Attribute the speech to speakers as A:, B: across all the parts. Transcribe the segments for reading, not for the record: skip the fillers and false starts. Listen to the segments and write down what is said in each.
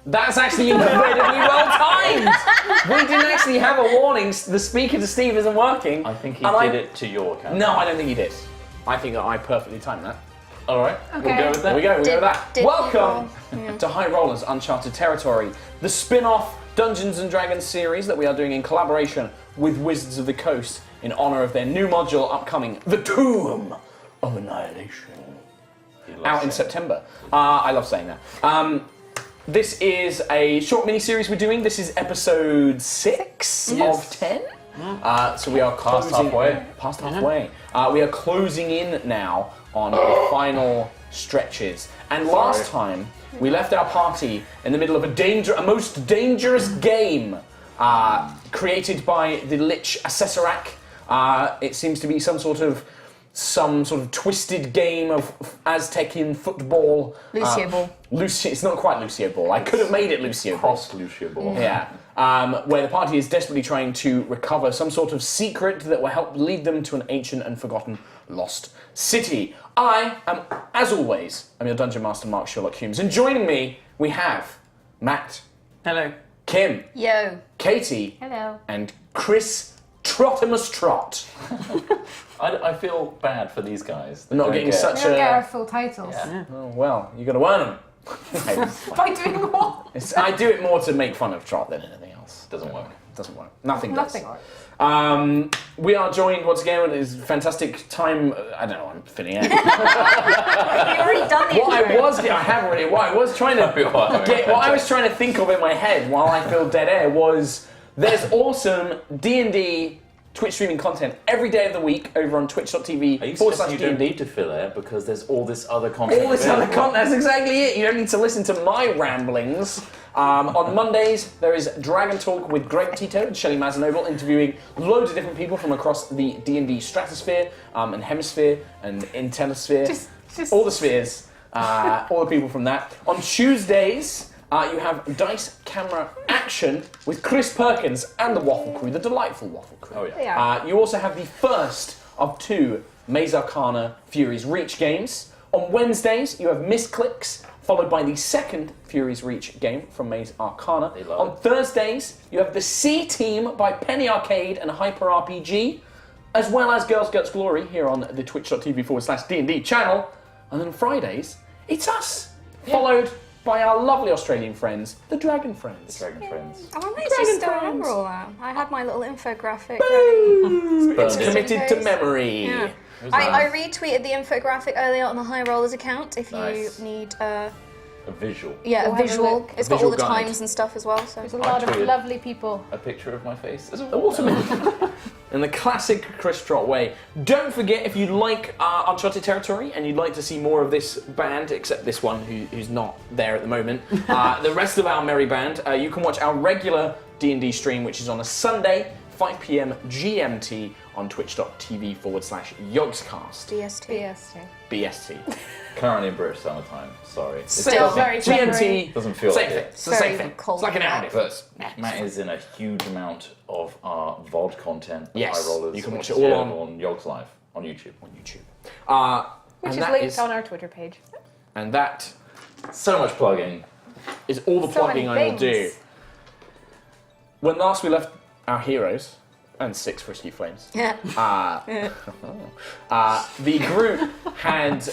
A: That's actually incredibly well timed. We didn't actually have a warning. The speaker to Steve isn't working.
B: I think he did it to your account.
A: No, I don't think he did. I think that I perfectly timed that.
B: All right,
C: Okay.
B: we'll go with that.
A: There we go. We'll go with that.
C: Did
A: Welcome
C: people-
A: to High Rollers Uncharted Territory, the spin-off Dungeons and Dragons series that we are doing in collaboration with Wizards of the Coast in honor of their new module upcoming, The Tomb of Annihilation, out in September. I love saying that. This is a short mini-series we're doing. This is episode 6 of 10. So we are
B: Past
A: closing
B: halfway.
A: Past halfway. We are closing in now on the final stretches. And last time we left our party in the middle of a most dangerous game created by the Lich Assessorak. It seems to be some sort of twisted game of Aztecian football.
C: Lucio Ball.
A: It's not quite Lucio Ball. I could have made it Lucio Ball.
B: Cross Lucia Ball.
A: Yeah. Where the party is desperately trying to recover some sort of secret that will help lead them to an ancient and forgotten lost city. I am, as always, I'm your Dungeon Master, Mark Sherlock Humes, and joining me we have Matt.
D: Hello.
A: Kim.
C: Yo.
A: Katie.
C: Hello.
A: And Chris Trottimus Trot.
B: I feel bad for these guys.
A: Not getting such
C: We don't get our
A: a...
C: full titles.
A: Oh, well, you got to earn them.
C: By doing what?
A: I do it more to make fun of Trot than anything else.
B: Doesn't work.
A: Doesn't work. Nothing does.
C: Nothing works.
A: We are joined once again with this fantastic time. I don't know. I'm filling out.
C: You've already done the intro.
A: I have already. What I was trying to what I was trying to think of in my head while I filled dead air was there's awesome D&D Twitch streaming content every day of the week over on twitch.tv
B: Are you suggesting you don't
A: /D&D.
B: need to fill air because there's all this other content?
A: All this other
B: available?
A: content, that's exactly it. You don't need to listen to my ramblings. On Mondays, there is Dragon Talk with Greg Tito and Shelley Mazanoble interviewing loads of different people from across the D&D stratosphere and hemisphere and intellisphere.
C: Just
A: All the spheres, all the people from that. On Tuesdays, you have Dice Camera Action with Chris Perkins and the Waffle Crew, the delightful Waffle Crew.
B: Oh, yeah.
C: Yeah.
A: You also have the first of 2 Maze Arcana Furies Reach games. On Wednesdays, you have Misclicks, followed by the second Furies Reach game from Maze Arcana.
B: They love
A: On
B: it.
A: Thursdays, you have the C Team by Penny Arcade and Hyper RPG, as well as Girls Guts Glory here on the twitch.tv /D&D channel. And then on Fridays, it's us, followed by our lovely Australian friends, the Dragon Friends.
B: Dragon Friends.
C: I'm amazed
A: Dragon
C: you still
A: Friends.
C: remember all that. I had my little infographic ready.
A: It's
B: Burned it.
A: committed to memory.
C: Yeah.
B: was
C: I
B: nice.
C: retweeted the infographic earlier on the High Rollers account if
B: Nice.
C: you need
B: A visual.
C: a
E: have a
C: visual.
E: look.
C: It's got all
A: Visual
C: the
A: guide.
C: times and stuff as well. So
E: There's a lot of
B: tweeted.
E: lovely people.
B: A picture of my face.
A: In the classic Chris Trot way. Don't forget, if you like Uncharted Territory and you'd like to see more of this band, except this one who's not there at the moment, the rest of our merry band, you can watch our regular D&D stream, which is on a Sunday, 5 p.m. GMT on twitch.tv /Yogscast.
C: DST.
A: BST.
B: Currently in British Summer Time. Sorry.
C: Still
E: very
A: GMT.
B: Doesn't feel
A: Same
B: like
A: thing.
B: it.
A: It's the same
C: Very
A: thing.
C: cold
A: It's like an hour
C: back.
A: difference.
B: Matt is in a huge amount of our VOD content. of
A: Yes,
B: High Rollers,
A: you can watch
B: which
A: it
B: is
A: all
B: available on Yogs Live on YouTube.
E: Which
A: And
E: is
A: that
E: linked
A: is-
E: on our Twitter page.
A: And that
B: So much plugging.
A: is all the
E: So
A: plugging
E: many
A: I will do.
E: things.
A: When last we left our heroes, and 6 Frisky Flames,
C: Yeah.
A: the group had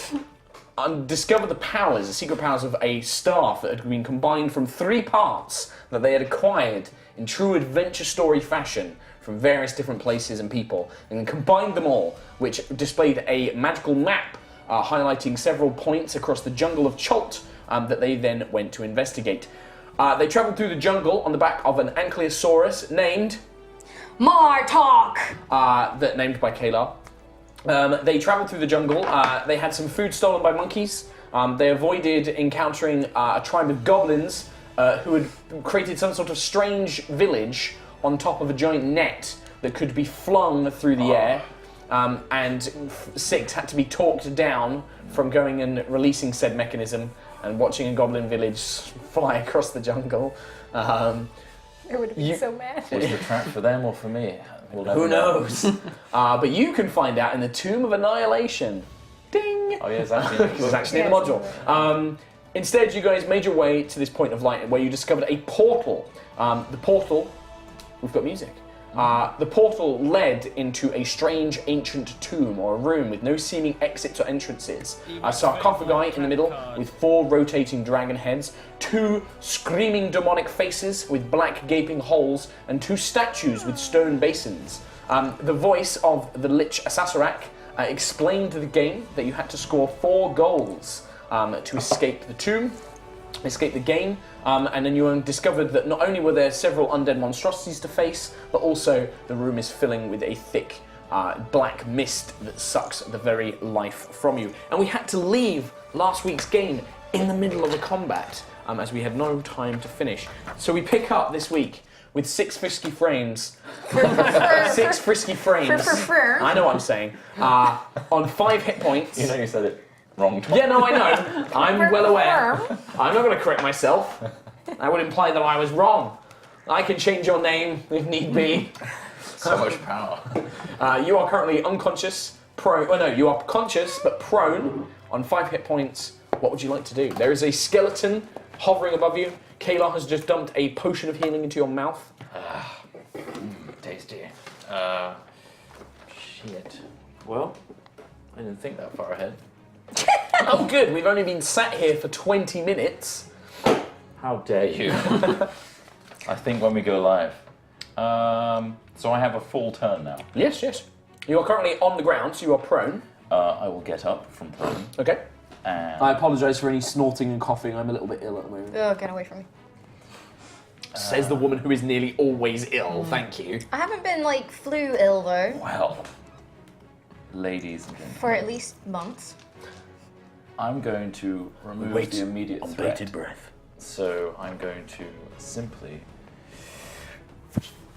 A: discovered the secret powers of a staff that had been combined from 3 parts that they had acquired in true adventure story fashion from various different places and people, and then combined them all, which displayed a magical map highlighting several points across the jungle of Cholt that they then went to investigate. They travelled through the jungle on the back of an Ankylosaurus named...
C: Martok!
A: named by Kalar. They travelled through the jungle. They had some food stolen by monkeys. They avoided encountering a tribe of goblins who had created some sort of strange village on top of a giant net that could be flung through the air. And 6 had to be talked down from going and releasing said mechanism and watching a goblin village fly across the jungle.
E: It would have been so mad.
B: Was the trap for them or for me? We'll never
A: Who
B: know.
A: knows? But you can find out in the Tomb of Annihilation. Ding!
B: Oh yeah, it's actually.
A: Because it's actually in the module. Instead, you guys made your way to this point of light where you discovered a portal. The portal, we've got music. The portal led into a strange ancient tomb or a room with no seeming exits or entrances. A sarcophagi in the middle with 4 rotating dragon heads, 2 screaming demonic faces with black gaping holes, and 2 statues with stone basins. The voice of the Lich Sassarak explained the game that you had to score 4 goals to escape the tomb, escape the game, and then you discovered that not only were there several undead monstrosities to face, but also the room is filling with a thick black mist that sucks the very life from you. And we had to leave last week's game in the middle of a combat, as we had no time to finish. So we pick up this week with 6 frisky frames. 6 frisky frames. I know what I'm saying. On 5 hit points.
B: You know you said it wrong twice.
A: Yeah, no, I know. I'm well aware. I'm not going to correct myself. That would imply that I was wrong. I can change your name if need be.
B: So much power.
A: You are currently unconscious, prone. Well, no, you are conscious but prone on 5 hit points. What would you like to do? There is a skeleton hovering above you. Kayla has just dumped a potion of healing into your mouth.
B: Tasty. Shit. Well, I didn't think that far ahead.
A: Oh, good. We've only been sat here for 20 minutes.
B: How dare you? I think when we go live. So I have a full turn now.
A: Yes, yes. You are currently on the ground, so you are prone.
B: I will get up from prone.
A: Okay.
B: And
A: I apologise for any snorting and coughing. I'm a little bit ill at the moment.
C: Oh, get away from me.
A: Says the woman who is nearly always ill. Thank you.
C: I haven't been, like, flu ill, though,
B: well, ladies and gentlemen,
C: for at least months.
B: I'm going to remove the immediate threat.
A: breath.
B: So I'm going to simply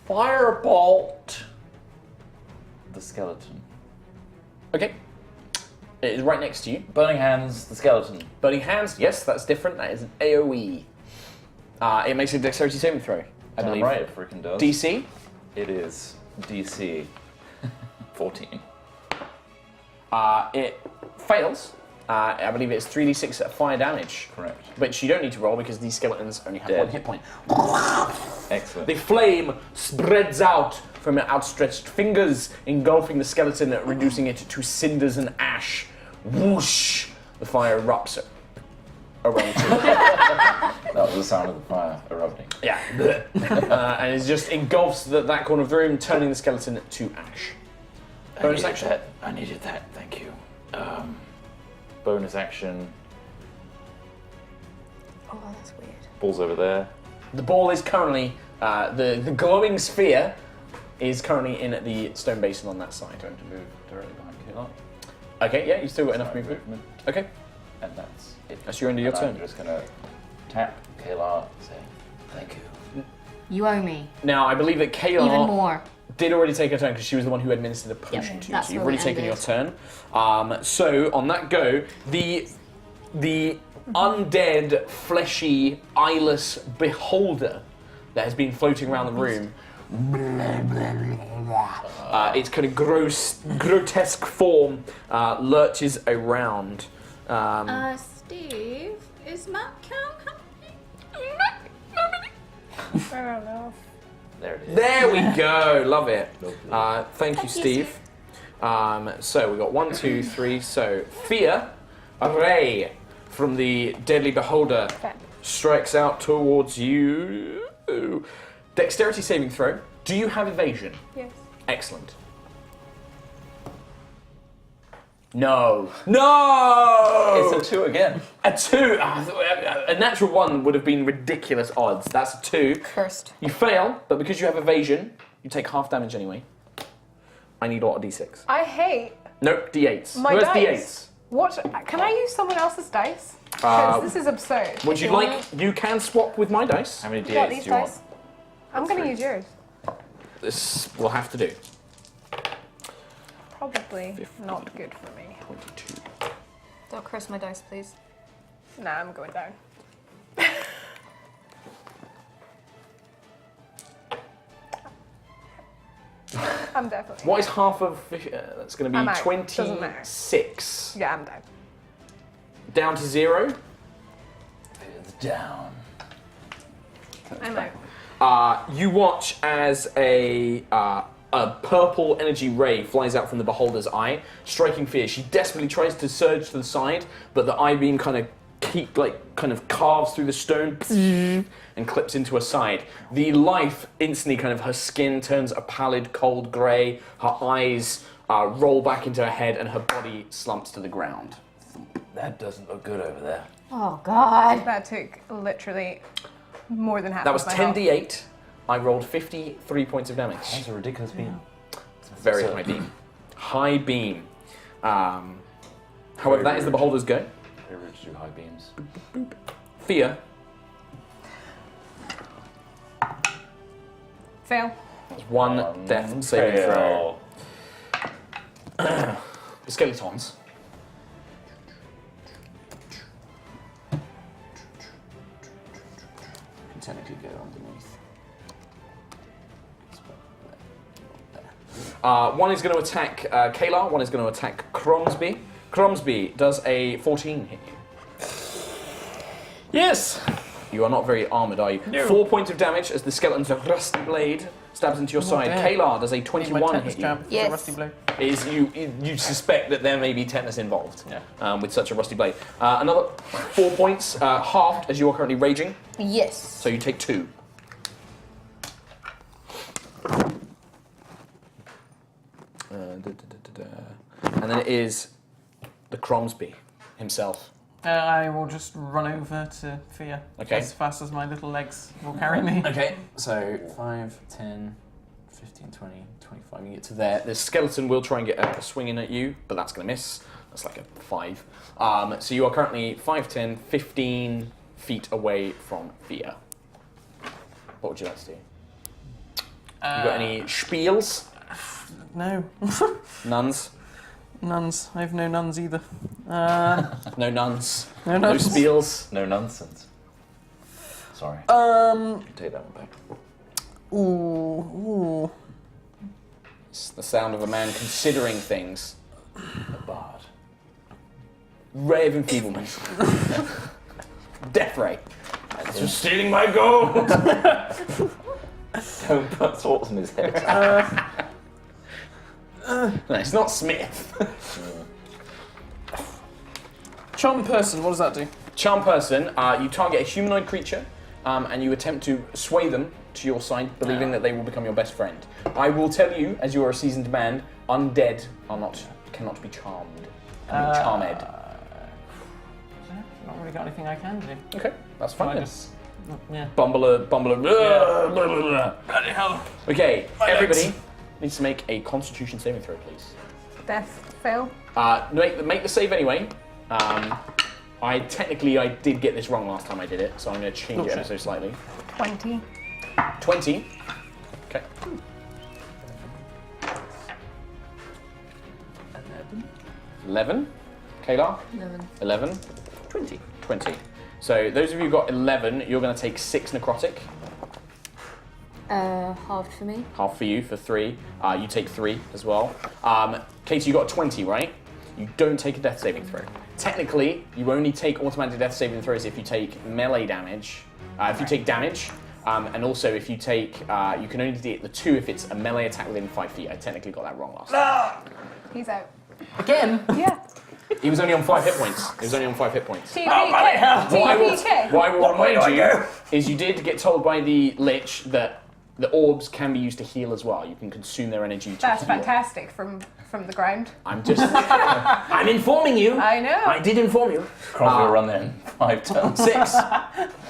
B: firebolt the skeleton.
A: Okay. It is right next to you.
B: Burning hands, the skeleton.
A: Burning hands, yes, that's different. That is an AoE. It makes a dexterity saving throw, I believe.
B: Right, it freaking does.
A: DC?
B: It is DC 14.
A: It fails. I believe it's 3d6 fire damage.
B: Correct.
A: Which you don't need to roll because these skeletons only have
B: Dead.
A: 1 hit point.
B: Excellent.
A: The flame spreads out from your outstretched fingers, engulfing the skeleton, reducing it to cinders and ash. Whoosh! The fire erupts around you.
B: That was the sound of the fire erupting.
A: Yeah. And it just engulfs that corner of the room, turning the skeleton to ash. Bonus action.
B: I needed that. Thank you. Bonus action.
C: Oh, that's weird.
B: Ball's over there.
A: The ball is currently, the glowing sphere is currently in the stone basin on that side.
B: Going to move directly behind Kayla.
A: Okay, yeah, you've still got enough
B: Sorry,
A: movement. Okay,
B: And that's it.
A: that's your end of your
B: And
A: turn.
B: I'm just going to tap Kayla, say thank you.
C: You owe me.
A: Now, I believe that
C: Even
A: Kayla
C: more.
A: did already take her turn because she was the one who administered the potion to you,
C: that's
A: so you've
C: where
A: already
C: it
A: taken your
C: ended.
A: turn. So, on that go, the undead, fleshy, eyeless beholder that has been floating around the room, its kind of grotesque form lurches around.
D: Steve, is Matt Cam
E: I don't know.
B: There it is.
A: There we go, love it.
B: Lovely.
A: Thank you, Steve. So we got 1, 2, 3. So fear, a ray from the deadly beholder strikes out towards you. Dexterity saving throw. Do you have evasion?
E: Yes.
A: Excellent. No. No!
B: It's a 2 again.
A: A 2. A natural 1 would have been ridiculous odds. That's a 2.
C: Cursed.
A: You fail, but because you have evasion, you take half damage anyway. I need what, a d6?
E: I hate
A: Nope, d8s.
E: my
A: Who has
E: dice.
A: d8s?
E: What? Can I use someone else's dice? Because this is absurd.
A: Would you like? You can swap with my dice.
B: How many
E: You got
B: D8s
E: these
B: do you
E: dice?
B: want?
E: I'm going to use yours.
A: This will have to do.
E: Probably not good for me.
A: 22.
C: Don't curse my dice, please.
E: Nah, I'm going down. I'm definitely.
A: What is half of? That's going to
E: I'm
A: be
E: out. Doesn't matter.
A: 26.
E: Yeah, I'm down.
A: Down to 0.
B: down.
E: I'm out.
A: You watch as a purple energy ray flies out from the beholder's eye, striking fear. She desperately tries to surge to the side, but the eye beam kind of carves through the stone and clips into her side. The life instantly her skin turns a pallid, cold grey, her eyes roll back into her head, and her body slumps to the ground.
B: That doesn't look good over there.
C: Oh God.
E: That took literally more than half
A: That was
E: of my health.
A: 10d8. I rolled 53 points of damage.
B: That's a ridiculous beam.
A: Very high beam. High beam. However, that is the beholder's go.
B: Very rude to do high beams.
A: Fear.
E: Fail.
A: That's one death saving throw.
B: Fail.
A: The skeletons. Can technically go underneath. One is going to attack Kalar, one is going to attack Cromsby. Cromsby, does a 14 hit you?
B: Yes!
A: You are not very armoured, are you?
B: No.
A: 4 points of damage as the skeleton's rusty blade stabs into your side.
B: dead.
A: Kalar, does a 21 hit you?
C: Yes.
A: Is you suspect that there may be tetanus involved with such a rusty blade. Another 4 points, halved as you are currently raging,
C: Yes.
A: so you take 2. And then it is the Cromsby himself.
F: I will just run over to Fia
A: Okay.
F: as fast as my little legs will carry me.
A: Okay, so 5, 10, 15, 20, 25. You get to there. The skeleton will try and get a swing in at you, but that's going to miss. That's like a 5. So you are currently 5, 10, 15 feet away from Fia. What would you like to do? You got any spiels?
F: No.
A: Nuns?
F: Nuns. I have no nuns either.
A: No nuns.
F: No
A: No
F: nuns.
A: spiels.
B: No nonsense. Sorry. Take that one back.
F: Ooh.
A: It's the sound of a man considering things.
B: A bard.
A: Ray of enfeeblement. Death ray. You're stealing my gold!
B: Don't put swords in his head.
A: No, it's not Smith.
F: Charm person, what does that do?
A: Charm person, you target a humanoid creature and you attempt to sway them to your side, believing that they will become your best friend. I will tell you, as you are a seasoned man, undead cannot be charmed. Can be charmed.
F: Not really got anything I can do.
A: Okay, that's
F: So
A: fine.
F: I
A: then.
F: just, yeah.
A: Bumbler.
F: Bloody hell.
A: Okay,
F: My
A: everybody
F: legs.
A: needs to make a Constitution saving throw, please.
E: Death. Fail.
A: Make the save anyway. I did get this wrong last time I did it, so I'm going to change it ever so slightly.
E: 20.
A: 20. Okay. 11. Kayla? 11. 20. 20. So those of you who got 11, you're going to take 6 necrotic.
C: Halved for me.
A: Half for you for 3. You take 3 as well. Katie, you got a 20, right? You don't take a death saving throw. Technically, you only take automatic death saving throws if you take melee damage. If you take damage, and also if you take, you can only do the 2 if it's a melee attack within 5 feet. I technically got that wrong last time.
E: He's out.
F: Again?
E: Yeah.
A: He was only on 5 hit points. He was only on 5 hit points.
E: TPK. TPK.
A: What I will remind you is you did get told by the Lich that the orbs can be used to heal as well. You can consume their energy to
E: That's
A: heal.
E: fantastic from the ground.
A: I'm just... I'm informing you.
E: I know.
A: I did inform you.
B: Cromwell will run there in 5 turns.
A: 6.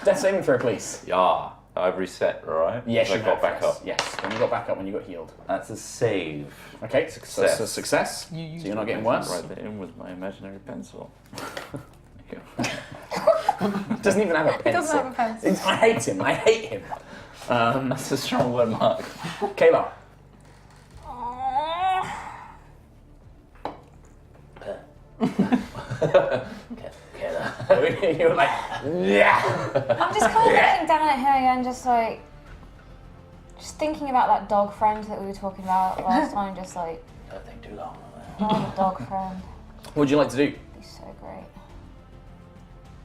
A: Death saving throw, please.
B: Yeah. I've reset, right?
A: Yes,
B: I
A: you
B: got
A: have,
B: back
A: yes.
B: up.
A: Yes, when you got back up, when you got healed.
B: That's a save.
A: Okay, so that's a success. So
F: used
A: you're not getting
B: I
A: worse.
B: can write that in with my imaginary pencil.
A: Doesn't even have a pencil.
E: He doesn't have a pencil.
A: I hate him. I hate him.
B: That's a strong word, Mark.
A: Kayla. You're like, yeah.
C: I'm just kind of looking down at her again, just thinking about that dog friend that we were talking about last time. Just like,
B: Don't think too long.
C: oh, the dog friend.
A: What would you like to do?
C: He's so great.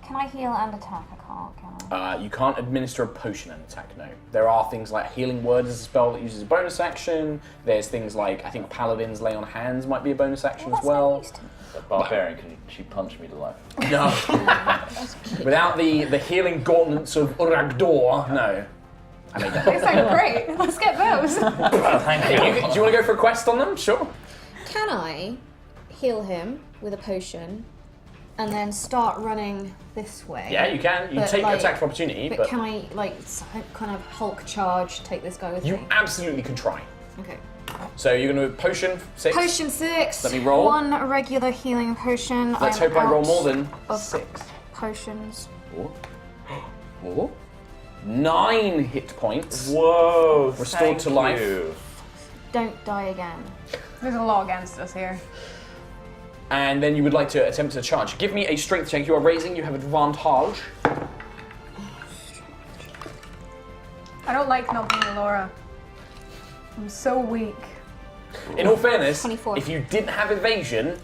G: Can I heal and attack? I can't, can I?
A: You can't administer a potion and attack, no. There are things like Healing Word as a spell that uses a bonus action. There's things like, I think Paladins Lay on Hands might be a bonus action as well.
B: A barbarian, can she punch me to life?
A: No. Without the healing gauntlets of Uragdor, no. I mean,
E: They sound great. Let's get those.
B: Thank
A: do you want to go for a quest on them? Sure.
C: Can I heal him with a potion and then start running this way?
A: Yeah, you can. You
C: But,
A: take
C: like,
A: attack of opportunity,
C: But can I, like, kind of Hulk charge, take this guy with
A: you
C: me?
A: absolutely can try.
C: Okay.
A: So you're going to potion 6.
C: Potion 6.
A: Let me roll.
C: 1 regular healing potion.
A: Let's
C: I'm
A: hope I roll
C: out
A: more than
C: of
A: 6.
C: potions.
A: 4. 9 hit points.
B: Whoa!
A: Restored to life.
B: You.
C: Don't die again.
E: There's a lot against us here.
A: And then you would like to attempt to charge. Give me a strength check. You are raising. You have advantage.
E: I don't like not being Laura. I'm so weak.
A: In all fairness,
C: 24.
A: if you didn't have evasion,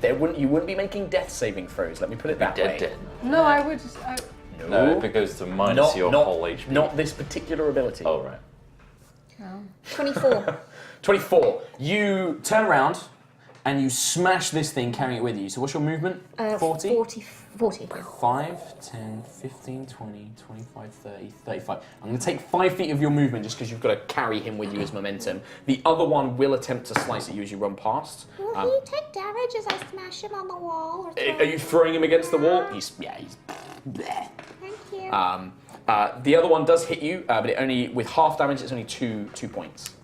A: you wouldn't be making death saving throws. Let me put it that way.
B: Dead.
E: No, I would just.
B: No, it goes to minus your whole HP.
A: Not this particular ability.
B: Oh, right.
E: No.
C: 24.
A: 24. You turn around and you smash this thing carrying it with you. So what's your movement? 40?
C: 40.
A: 5, 10, 15, 20, 25, 30, 35. I'm going to take 5 feet of your movement just because you've got to carry him with you as momentum. The other one will attempt to slice at you as you run past.
C: Will he take damage as I smash him on the wall? Or
A: Are you throwing him against the wall? He's bleh.
C: Thank you.
A: The other one does hit you, but it only with half damage. It's only 2 points.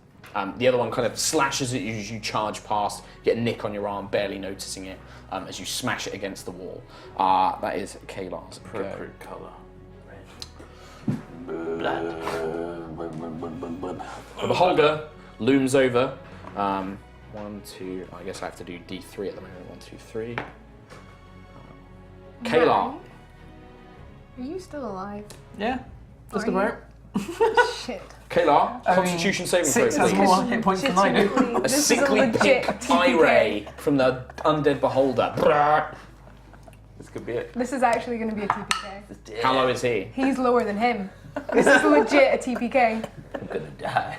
A: The other one kind of slashes at you as you charge past, get a nick on your arm, barely noticing it as you smash it against the wall. That is Kaylar's
B: Appropriate colour.
A: The beholder looms over. 1, 2. I guess I have to do D3 at the moment. 1, 2, 3. Kaylar.
E: Are you still alive?
F: Yeah, just
E: Are you?
F: about.
E: Shit.
A: Kaylar, Constitution saving throw.
F: 6 has
A: please.
F: more hit points than I do.
A: A
E: This is
A: sickly
E: legit
A: pink
E: TPK.
A: eye ray from the undead beholder.
B: This could be it.
E: This is actually going to be a TPK.
A: How low is he?
E: He's lower than him. This is legit a TPK.
B: I'm gonna die.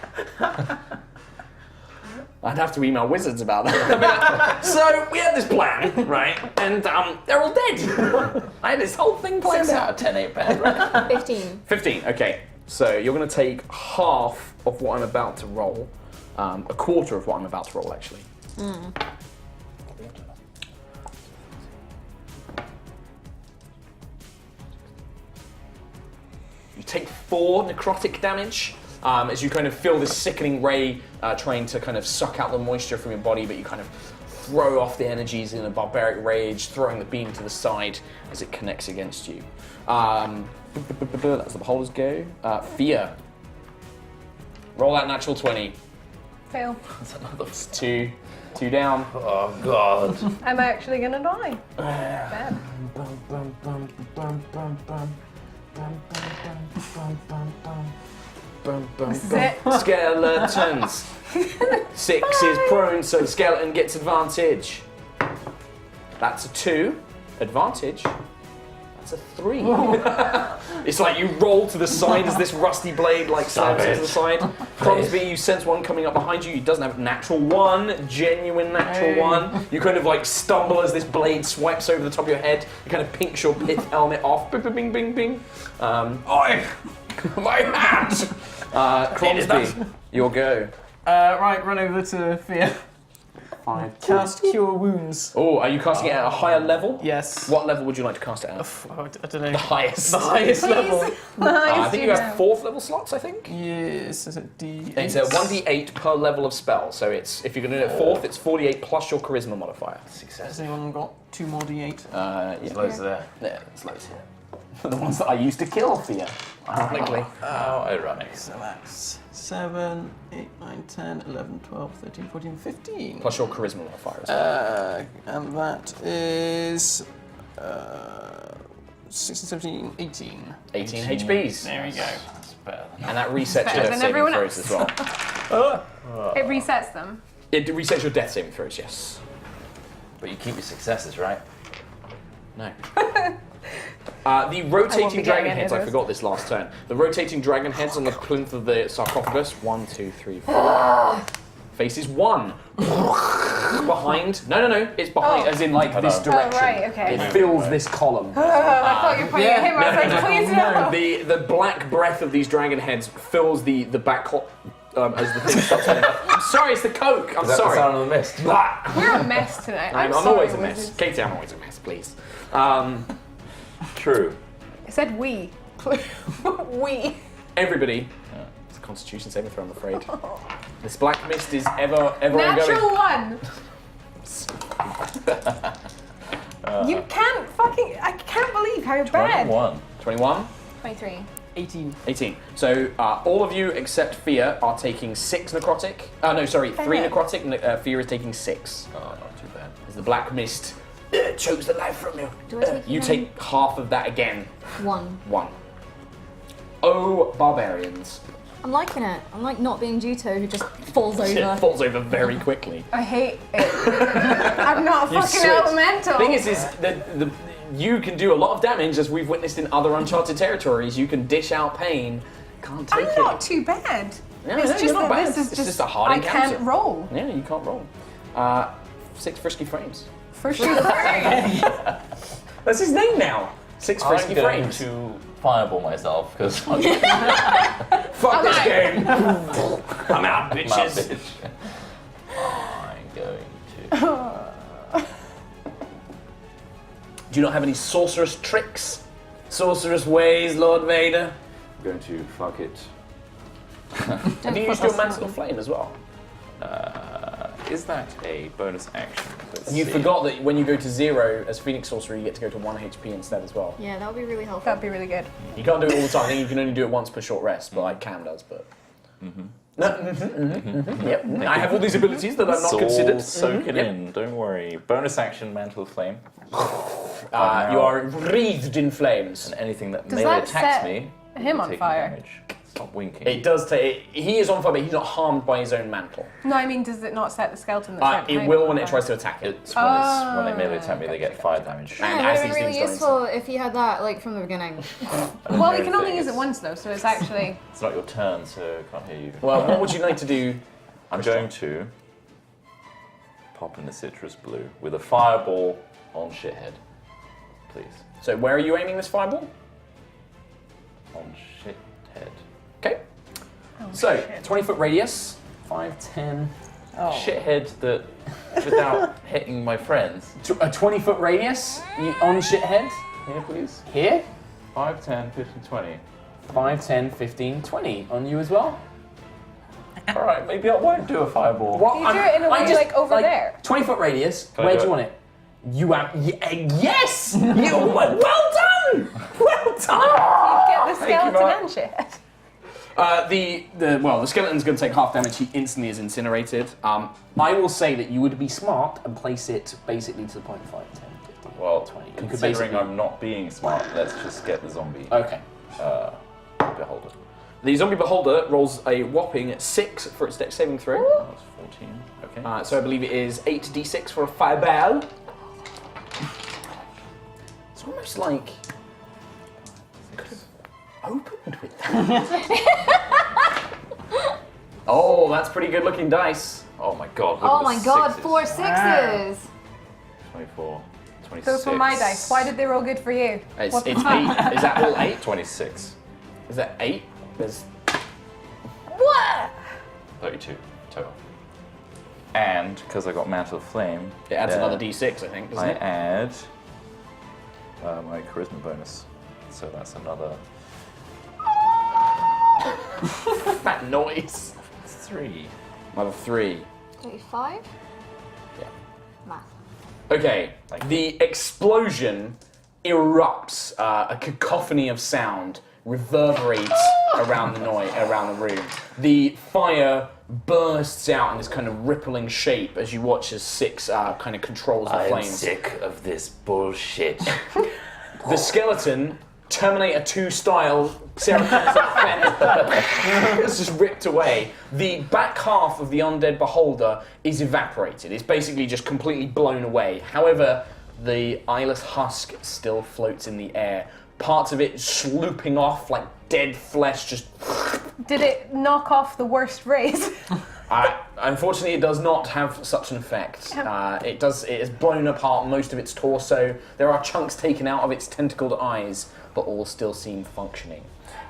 A: I'd have to email wizards about that. I'd be like, so we had this plan, right? And they're all dead. I had this whole thing planned
B: 6
A: out.
B: out of 10 ain't bad, right?
C: 15.
A: 15. Okay. So you're going to take half of what I'm about to roll, a quarter of what I'm about to roll, actually. You take 4 necrotic damage as you kind of feel this sickening ray trying to kind of suck out the moisture from your body, but you kind of throw off the energies in a barbaric rage, throwing the beam to the side as it connects against you. That's the beholder's go. Fear. Roll that natural 20.
E: Fail.
B: That's another.
A: It's 2 down.
B: Oh, God.
E: I'm actually going to die. Bad. This is it.
A: Skeletons. 6 is prone, so the skeleton gets advantage. That's a 2. Advantage. That's a 3. It's like you roll to the side as this rusty blade like slams into the side. Crosby, you sense one coming up behind you. He doesn't have natural 1, genuine natural 1. You kind of like stumble as this blade swipes over the top of your head. It kind of pinks your pith helmet off. Bing, bing, bing, bing, bing. Oi! My hat! Crosby, your go.
F: Right, run over to Fear.
A: 5.
F: Cast Cure Wounds.
A: Oh, are you casting it at a higher level?
F: Yes.
A: What level would you like to cast it at?
F: I don't know.
A: The highest.
F: The highest level.
A: I think you have 4th level slots, I think.
F: Yes, is it D8?
A: It's a 1d8 per level of spell, so it's if you're going to do it 4th, it's 48 plus your charisma modifier.
F: Has anyone got 2 more D8?
A: Yeah.
B: Loads there.
A: Yeah, it's loads here. The ones that I used to kill for you, ironically.
B: How ironic.
F: So that's 7, 8, 9, 10, 11, 12, 13, 14, 15.
A: Plus your charisma modifier as well.
F: And that is 16, 17, 18.
A: 18 HPs.
F: There we go.
B: That's better than
A: And that resets
E: Better
A: your
E: than
A: death saving
E: everyone
A: throws
E: else.
A: as well.
E: It resets them.
A: It resets your death saving throws, yes.
B: But you keep your successes, right?
A: No. The rotating
E: be
A: dragon
E: getting any
A: heads,
E: of
A: I
E: those.
A: forgot this last turn. The rotating dragon heads on the plinth of the sarcophagus. 1, 2, 3, 4. Faces 1. Behind. No. It's behind, as in like this
B: Oh,
A: direction.
E: right, okay.
A: It fills this column.
E: I thought you were pointing at him. I was like, please no.
A: The black breath of these dragon heads fills the back as the thing stops running. I'm sorry, it's the Coke. I'm
B: Is that
A: sorry.
B: the sound of the mist?
E: We're a mess tonight.
A: I'm
E: sorry,
A: always a mess.
E: wizards.
A: Katie, I'm always a mess, please.
B: True.
E: I said we. We.
A: Everybody. It's a Constitution saving throw, I'm afraid. This black mist is ever
E: Natural
A: ongoing.
E: 1. You can't fucking. I can't believe how bad.
B: 21.
A: 21.
C: 23.
F: 18.
A: 18. So all of you except Fia are taking 6 necrotic. 3 necrotic. Fia is taking 6.
B: Oh, not too bad.
A: As the black mist chokes the life from you.
C: Do I take
A: You
C: any?
A: take half of that again.
C: 1.
A: 1. Oh, barbarians.
C: I'm liking it. I'm like not being Juto who just falls
A: It
C: over.
A: falls over very quickly.
E: I hate it. I'm not
A: You
E: fucking
A: switch.
E: elemental.
A: Thing is you can do a lot of damage, as we've witnessed in other Uncharted territories. You can dish out pain. Can't take
E: I'm
A: it.
E: not too bad.
A: Yeah,
E: it's
A: no,
E: just
A: you're not
E: that
A: bad.
E: this is
A: It's just a hard
E: I
A: encounter.
E: can't roll.
A: Yeah, you can't roll. 6 frisky frames.
E: For sure.
A: That's his name now. 6 frisky
B: I'm going
A: frames.
B: to fireball myself because I'm
A: Fuck this game. I'm out,
B: a
A: bitches.
B: bitch. I'm going to.
A: Do you not have any sorceress tricks? Sorceress ways, Lord Vader?
B: I'm going to fuck it.
A: Have you used your Mantle of Flame as well?
B: Is that a bonus action? Let's
A: You
B: see.
A: forgot that when you go to 0 as Phoenix Sorcerer, you get to go to 1 HP instead as well.
C: Yeah, that would be really helpful.
E: That'd be really good.
A: You can't do it all the time. I think you can only do it once per short rest, but like Cam does. But yep, I have all these abilities that I've not
B: It's all
A: considered.
B: soaking
A: Yep.
B: in. Don't worry. Bonus action, Mantle of Flame.
A: You are wreathed in flames.
B: And anything that
E: Does
B: melee
E: that
B: attacks
E: set
B: me,
E: him
B: will
E: on
B: take
E: fire?
B: Damage. Stop winking.
A: It does take. He is on fire, but he's not harmed by his own mantle.
E: No, I mean, does it not set the skeleton that's right
A: It
E: behind
A: will
E: him
A: when
E: on
A: it
E: fire?
A: tries to attack it.
B: It's when they melee attack me, they get fire damage.
A: And
C: Yeah,
A: as
C: it would
A: these
C: be really
A: things go
C: useful if you had that like from the beginning.
E: Well, we can only
B: Everything
E: use it
B: is-
E: once though, so it's actually.
B: It's not your turn, so I can't hear you.
A: Well, what would you like to do?
B: I'm going to pop in the citrus blue with a fireball on shithead, please.
A: So, where are you aiming this fireball?
B: On shithead.
A: Okay. So, 20-foot radius. 5, 10.
B: Shithead that, without hitting my friends.
A: A 20-foot radius on shithead.
B: Here, please.
A: Here.
B: 5, 10, 15, 20.
A: 5, 10, 15, 20. On you as well.
B: All right, maybe I won't do a fireball.
A: What?
E: You do it in a way like over there.
A: 20-foot radius.
B: Can I
A: Where
B: do
A: do you
B: it?
A: want it? You have. Yes! Well done! Well done!
E: Get the skeleton
B: Mark.
E: and shit.
A: The skeleton's going to take half damage. He instantly is incinerated. I will say that you would be smart and place it basically to the point of 5, 10, 15,
B: Well,
A: 20. You could
B: considering
A: basically.
B: I'm not being smart, let's just get the zombie
A: Okay.
B: beholder.
A: The zombie beholder rolls a whopping 6 for its dex saving throw.
B: That's 14. Okay.
A: So I believe it is 8d6 for a fireball. It's almost like I could have opened with that. Oh, that's pretty good looking dice.
B: Oh my god. Look
C: Oh
B: at
C: my
B: the
C: god,
B: sixes.
C: 4 6s!
B: 24. 26.
E: Those were my dice. Why did they roll good for you?
A: It's
E: What the
A: 8.
E: fuck?
A: Is that all 8?
B: 26.
A: Is that 8? There's
E: What?
B: 32 total. And, because I got Mantle of Flame,
A: it adds another d6, I think, doesn't
B: I
A: it?
B: add my charisma bonus. So that's another
A: That noise.
B: 3.
A: Another 3.
C: 35?
A: Yeah.
C: Math.
A: Okay,
B: Thank you.
A: the explosion erupts. A cacophony of sound reverberates around the room. The fire bursts out in this kind of rippling shape as you watch as 6 kind of controls the flames.
B: sick of this bullshit.
A: The skeleton, Terminator 2 style, Sarah Connor's fence, it's just ripped away. The back half of the undead beholder is evaporated. It's basically just completely blown away. However, the eyeless husk still floats in the air, parts of it slooping off like dead flesh. Just
E: Did it knock off the worst rays?
A: unfortunately, it does not have such an effect. It has blown apart most of its torso. There are chunks taken out of its tentacled eyes, but all still seem functioning.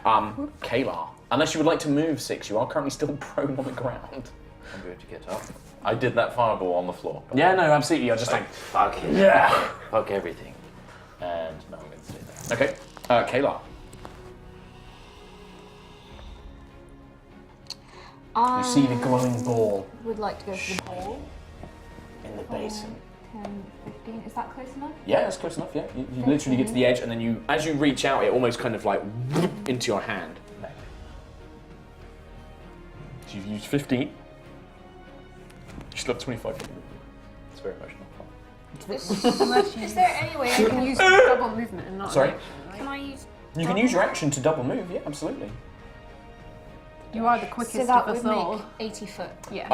A: Kalar, unless you would like to move, Six, you are currently still prone on the ground.
B: I'm going to get up. I did that fireball on the floor.
A: Yeah, no, absolutely. You're just like,
B: fuck it.
A: yeah.
B: Fuck everything. And now I'm going to stay there.
A: Okay, Kalar. You see the glowing ball
C: Would like to go for the ball.
A: in the basin.
C: 10, 15. Is that close enough?
A: Yeah, that's close enough. Yeah, you literally get to the edge, and then as you reach out, it almost kind of like into your hand. So you've used 15. You still have 25 feet.
B: It's very emotional.
E: Is there any way I can use double movement and not?
A: Sorry?
C: Can I use?
A: You can use your action to double move. Yeah, absolutely.
E: You are the quickest
C: So that
E: of us
C: would
E: all.
C: make 80 foot.
E: Yeah.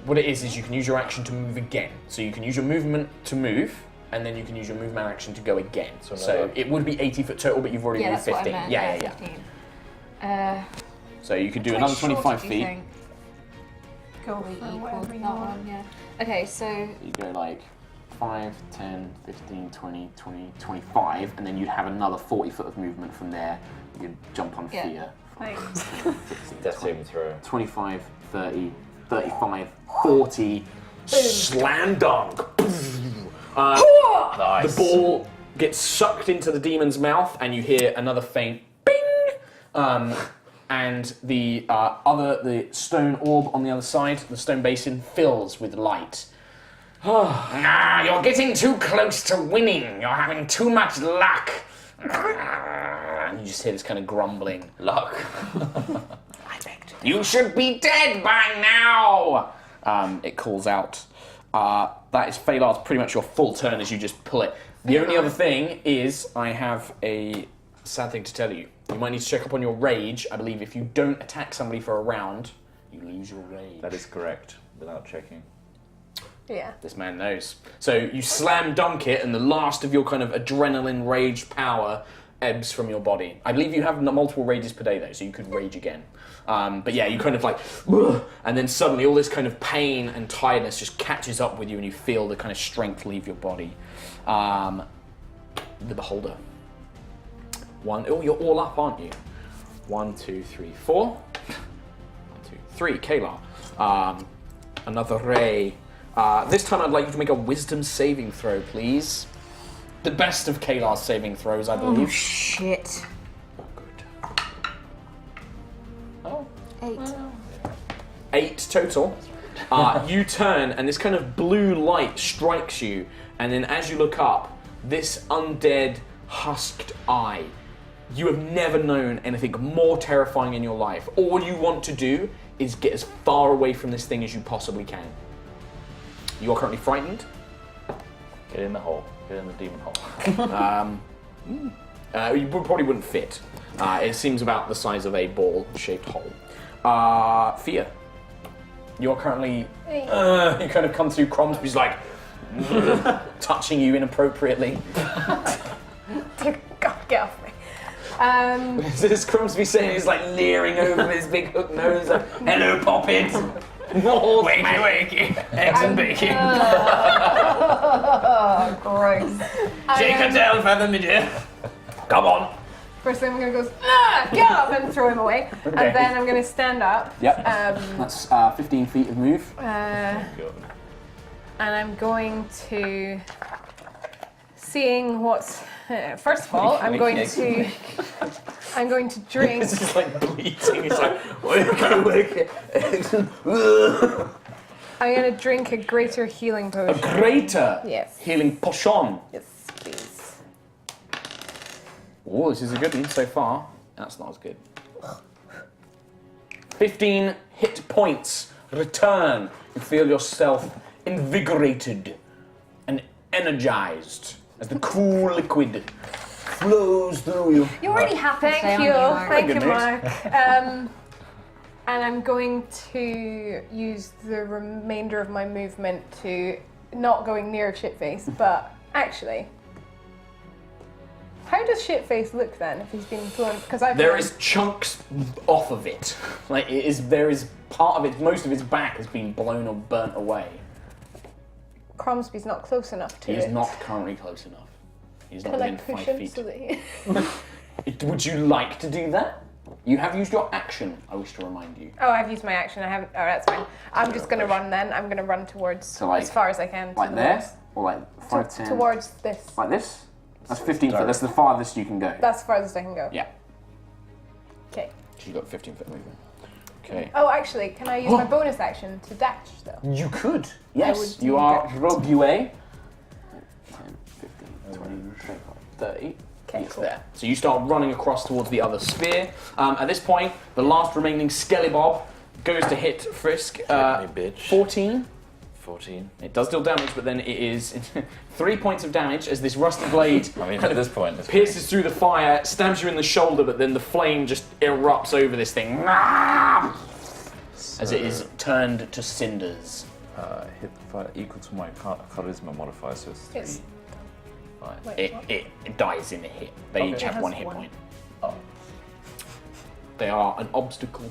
A: What it is you can use your action to move again. So you can use your movement to move, and then you can use your movement action to go again. So it would be 80 foot total, but you've already moved
C: That's
A: 15.
C: what I meant.
A: Yeah.
C: 15.
A: So you could do
C: How
A: another
C: short
A: 25
C: do you
A: feet.
C: think?
E: Go
C: Probably
E: for
C: equal
E: whatever
C: to
E: you
C: that
E: want.
C: one, yeah. Okay, so
A: You go like 5, 10, 15, 20, 20, 25, and then you'd have another 40 foot of movement from there. You'd jump on
C: Yeah.
A: fear.
E: Thanks.
B: Death saving throw.
A: 25, 30, 35, 40, slam dunk.
B: Nice.
A: The ball gets sucked into the demon's mouth, and you hear another faint bing. And the stone orb on the other side, the stone basin, fills with light. You're getting too close to winning. You're having too much luck. And you just hear this kind of grumbling.
B: Luck.
A: You should be dead by now! It calls out. That is Phalar's pretty much your full turn as you just pull it. The only other thing is I have a sad thing to tell you. You might need to check up on your rage. I believe if you don't attack somebody for a round, you lose your rage.
B: That is correct, without checking.
E: Yeah.
A: This man knows. So you slam dunk it, and the last of your kind of adrenaline rage power ebbs from your body. I believe you have multiple rages per day though, so you could rage again. But yeah, you kind of like, "Ugh," and then suddenly all this kind of pain and tiredness just catches up with you, and you feel the kind of strength leave your body. The Beholder. Oh, you're all up, aren't you? 1, 2, 3, 4. 1, 2, 3. Kalar. Another ray. This time I'd like you to make a wisdom saving throw, please. The best of Kalar's saving throws, I believe.
C: oh shit.
A: Oh, good. Oh.
C: 8.
A: 8 total. You turn, and this kind of blue light strikes you, and then as you look up, this undead, husked eye. You have never known anything more terrifying in your life. All you want to do is get as far away from this thing as you possibly can. You are currently frightened.
B: Get in the hole. Get in the demon hole.
A: You probably wouldn't fit. It seems about the size of a ball-shaped hole. Fear. You are currently... you kind of come through Cromsby's like... touching you inappropriately.
E: God, get off me.
A: This Cromsby saying he's like leering over with his big hook nose like, hello, Poppet. Wakey, wakey. Eggs and bacon.
C: Gross.
A: Shake a tail, feather midget. Come on.
E: First thing I'm gonna go is, get up and throw him away.
A: Okay.
E: And then I'm gonna stand up.
A: Yep. That's 15 feet of move.
E: And I'm going to, seeing what's, first of all, I'm going to drink.
A: This is like bleeding. It's like, wakey, wakey.
E: I'm gonna drink a greater healing
A: A
E: potion.
A: greater
E: Yes.
A: healing potion.
E: Yes, please.
A: Oh, this is a good one so far. That's not as good. 15 hit points return. You feel yourself invigorated and energized as the cool liquid flows through you.
C: You're already happy today,
E: Thank you,
C: aren't you,
E: thank you,
A: Goodness.
E: Mark. And I'm going to use the remainder of my movement to not going near Shitface, but actually How does Shitface look then if he's been thrown? Because
A: There is chunks off of it. Like there is part of it. Most of its back has been blown or burnt away.
E: Cromsby's not close enough to
A: He
E: it.
A: is not currently close enough. He's not
E: Can I
A: within
E: push
A: 5
E: him
A: feet.
E: so that he...
A: Would you like to do that? You have used your action, I wish to remind you.
E: Oh, I've used my action. I haven't. Oh, that's fine. I'm just going to run then. I'm going to run towards
A: like-
E: as far as I can.
A: Like
E: to
A: there?
E: the
A: Or like 5, 10?
E: Towards this.
A: Like this? That's 15 foot. That's the farthest you can go.
E: That's the farthest I can go.
A: Yeah.
E: Okay.
A: You've got 15 foot movement. Okay.
E: Oh, actually, can I use my bonus action to dash though?
A: You could.
E: would
A: Yes.
E: do
A: You are
E: that.
A: Rogue UA. 10, 15, 20, 25, 30.
E: Okay,
A: It's
E: cool.
A: there. So you start running across towards the other sphere. At this point, the last remaining Skellybob goes to hit Frisk.
B: Me, bitch.
A: 14.
B: 14.
A: It does deal damage, but then it is 3 points of damage as this rusty blade
B: I mean,
A: kind
B: at
A: of
B: this point, it's
A: pierces through the fire, stabs you in the shoulder, but then the flame just erupts over this thing as it is turned to cinders.
B: hit fire equal to my charisma modifier, so it's 3.
E: It's-
B: 5.
E: Wait, what?
A: It dies in a hit. They
B: Okay.
A: each
E: It
A: have
E: has
A: 1 hit
E: one.
A: point.
B: Oh,
A: They are an obstacle.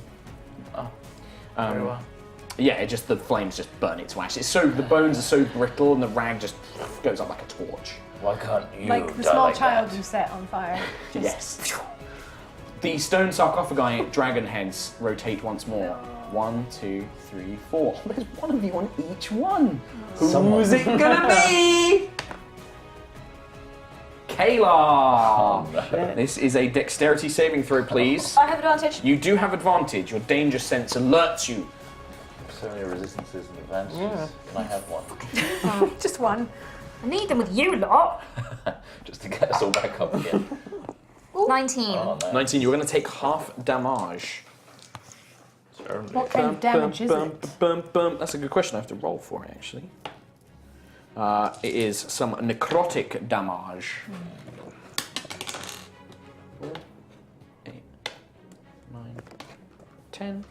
B: very well.
A: Yeah, the flames just burn it to ash. The bones are so brittle and the rag just goes up like a torch.
B: Why can't you
E: Like the
B: die
E: small
B: like
E: child
B: that?
E: you set on fire. Just
A: Yes. The stone sarcophagi dragon heads rotate once more. 1, 2, 3, 4. There's one of you on each one. Who's it gonna be? Kayla! This is a dexterity saving throw, please.
G: I have advantage.
A: You do have advantage. Your danger sense alerts you.
B: So many resistances and advantages. Can I have one?
E: just one.
G: I need them with you lot.
B: Just to get us all back up again.
G: 19.
B: Oh, no.
A: 19, you're going to take half damage.
E: What kind of damage is it?
A: That's a good question. I have to roll for it, actually. It is some necrotic damage. 4, 8, 9, 10.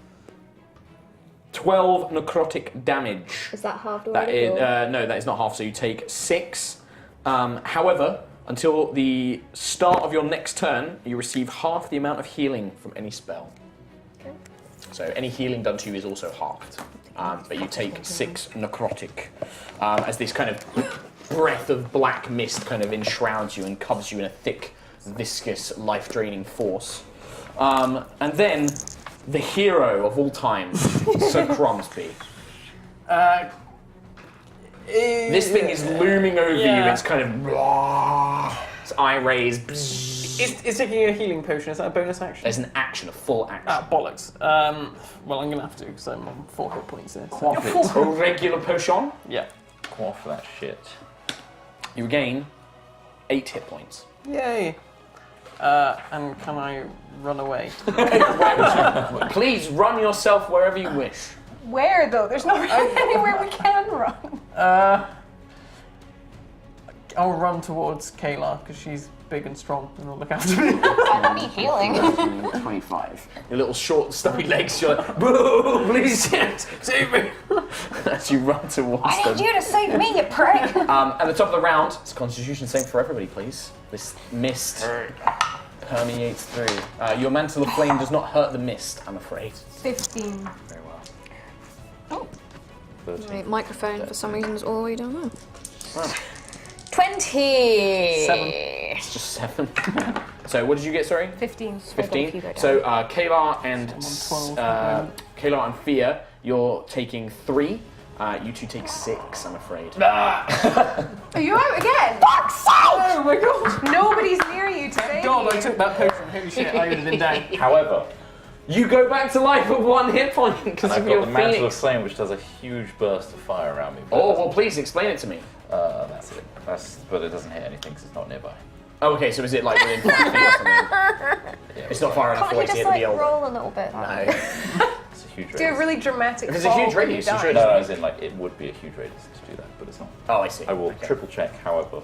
A: 12 necrotic damage.
C: Is that halved
A: That
C: already?
A: is,
C: or-
A: no, that is not half, so you take 6. However, until the start of your next turn, you receive half the amount of healing from any spell.
C: Okay.
A: So any healing done to you is also halved. But you take 6 necrotic as this kind of breath of black mist kind of enshrouds you and covers you in a thick, viscous, life-draining force. And then the hero of all time, Sir Cromsby. This thing is looming over you.
F: Yeah.
A: It's kind of its eye raised.
F: Is taking a healing potion, is that a bonus action?
A: There's an action, a full action.
F: Ah, bollocks. Well, I'm going to have to, because I'm on 4 hit points here. So.
A: Quaff it. A regular potion.
F: Yeah.
B: Quaff that shit.
A: You regain 8 hit points.
F: Yay. And can I run away?
A: Please run yourself wherever you wish.
E: Where though? There's not really anywhere we can run.
F: I'll run towards Kayla, because she's big and strong and will look after me.
G: I need healing.
A: 25. Your little short, stubby legs, you're like, boo, please save me. As you run towards
G: I
A: them.
G: need you to save me, you prick.
A: At the top of the round, it's a constitution save for everybody, please. This mist permeates through. Your mantle of flame does not hurt the mist, I'm afraid.
E: 15.
A: Very well.
B: 13.
C: My microphone, for some reason, is all the way down there.
G: 20.
F: 7.
A: It's just 7. So what did you get, sorry?
E: 15.
A: 15. So Kayla and
F: I'm on 12 at the
A: Kayla and Fia, you're taking 3. You two take 6, I'm afraid.
E: Are you out again?
G: Fuck's sake!
F: Oh my god!
E: Nobody's near you today.
F: God, I took that potion. Holy shit, I would have been down.
B: However,
A: You go back to life with 1 hit point because
B: I've
A: of
B: got
A: your
B: the mantle of
A: phoenix.
B: flame, which does a huge burst of fire around me.
A: Oh, well, please explain it to me.
B: That's it. But it doesn't hit anything because it's not nearby.
A: Oh, okay, so is it like within 5 feet or something?
B: Yeah,
A: It's not far enough
G: Can't
A: away
G: you
A: to
G: just
A: hit the
G: like
A: old.
G: roll a little bit?
A: No.
B: It's a huge
E: Do a
B: radius.
E: really dramatic
A: If it's a
E: fall
A: huge
E: when you
A: radius, you
E: die.
A: should.
B: No, as in, like, it would be a huge radius to do that, but it's not.
A: Oh, I see.
B: I will
A: Okay.
B: triple check, however,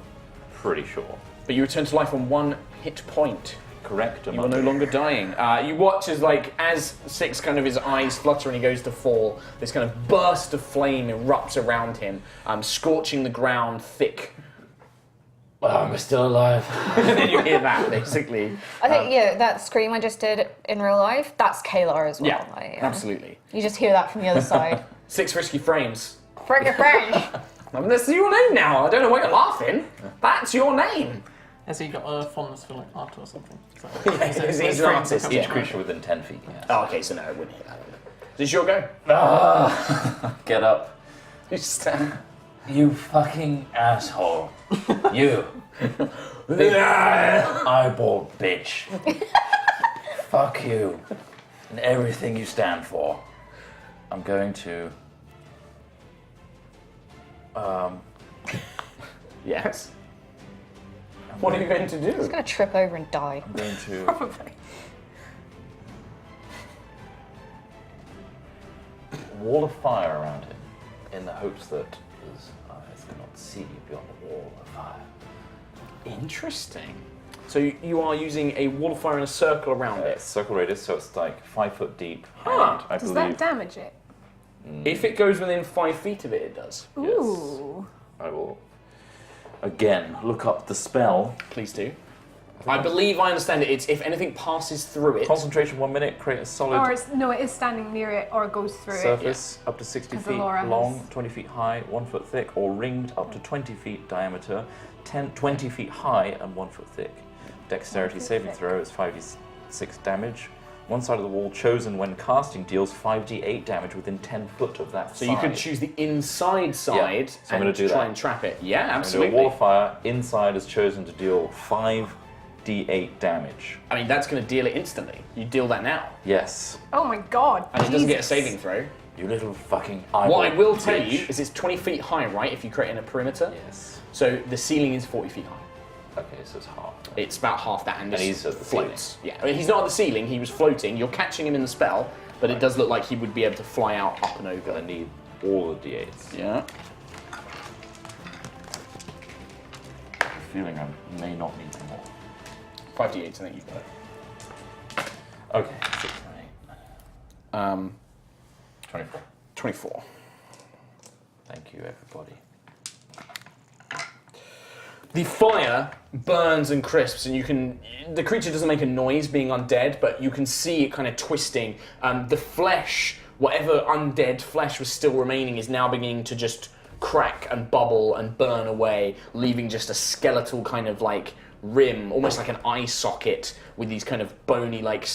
B: pretty sure.
A: But you return to life on 1 hit point.
B: Correct.
A: You are no longer dying. You watch as Six kind of his eyes flutter and he goes to fall, this kind of burst of flame erupts around him, scorching the ground thick,
B: I'm still alive.
A: And then you hear that, basically.
C: I think, that scream I just did in real life, that's Kayla as well.
A: Yeah,
C: Like,
A: absolutely.
C: You just hear that from the other side.
A: 6 risky frames.
C: Frickin' French!
A: I mean, that's your name now. I don't know why you're laughing. That's your name.
F: Has he got a fondness for like art or something? So,
A: Yeah, he's an artist.
B: Each
A: Yeah.
B: creature within 10 feet. Yes.
A: Oh, okay, so no, I wouldn't hear that. Is this your go?
B: Get up.
A: You stand.
B: You fucking asshole. You. Big eyeball bitch. Fuck you. And everything you stand for. I'm going to...
A: Yes. What are you going to do?
C: He's gonna trip over and die.
B: I'm going to...
E: Probably.
B: wall of fire around him in the hopes that his eyes cannot see beyond the wall of fire.
A: Interesting. So you are using a wall of fire in a circle around it.
B: Circle radius, so it's like 5 foot deep.
A: Huh.
B: And I
E: Does
B: believe
E: that damage it?
A: If it goes within 5 feet of it, it does.
E: Ooh.
B: I will again look up the spell.
A: Please do. I believe I understand it. It's if anything passes through it.
B: Concentration 1 minute, create a solid
E: Or it is standing near it or it goes through it.
B: surface up to 60
E: 'Cause
B: feet
E: Alora
B: long,
E: has-
B: 20 feet high, 1 foot thick, or ringed up to 20 feet diameter, 20 feet high and 1 foot thick. Dexterity
E: 1 foot
B: saving
E: thick.
B: throw is 5d6 damage. One side of the wall chosen when casting deals 5d8 damage within 10 foot of that
A: So
B: side.
A: you could choose the inside side
B: So I'm
A: and
B: gonna do
A: try
B: that.
A: and trap it. Yeah,
B: I'm gonna do
A: absolutely.
B: a wall of fire. Inside is chosen to deal 5d8 damage.
A: I mean, that's going to deal it instantly. You deal that now.
B: Yes.
E: Oh my god.
A: And it doesn't get a
E: Jesus.
A: saving throw.
B: You little fucking eyeball
A: What I will tell
B: bitch.
A: you is it's 20 feet high, right, if you create in a perimeter?
B: Yes.
A: So the ceiling is 40 feet high.
B: Okay, so it's half.
A: It's about half that, and this
B: he's at the
A: floats. Yeah, I mean, he's not at the ceiling, he was floating. You're catching him in the spell, but it does look like he would be able to fly out up and over.
B: I need all the d8s.
A: Yeah.
B: I have a feeling I may not need them all.
A: 5d8s, I think you've got it.
B: Okay, 6 and 8. 24.
A: 24.
B: Thank you, everybody.
A: The fire burns and crisps, and you can. The creature doesn't make a noise being undead, but you can see it kind of twisting. The flesh, whatever undead flesh was still remaining, is now beginning to just crack and bubble and burn away, leaving just a skeletal kind of like rim, almost like an eye socket with these kind of bony like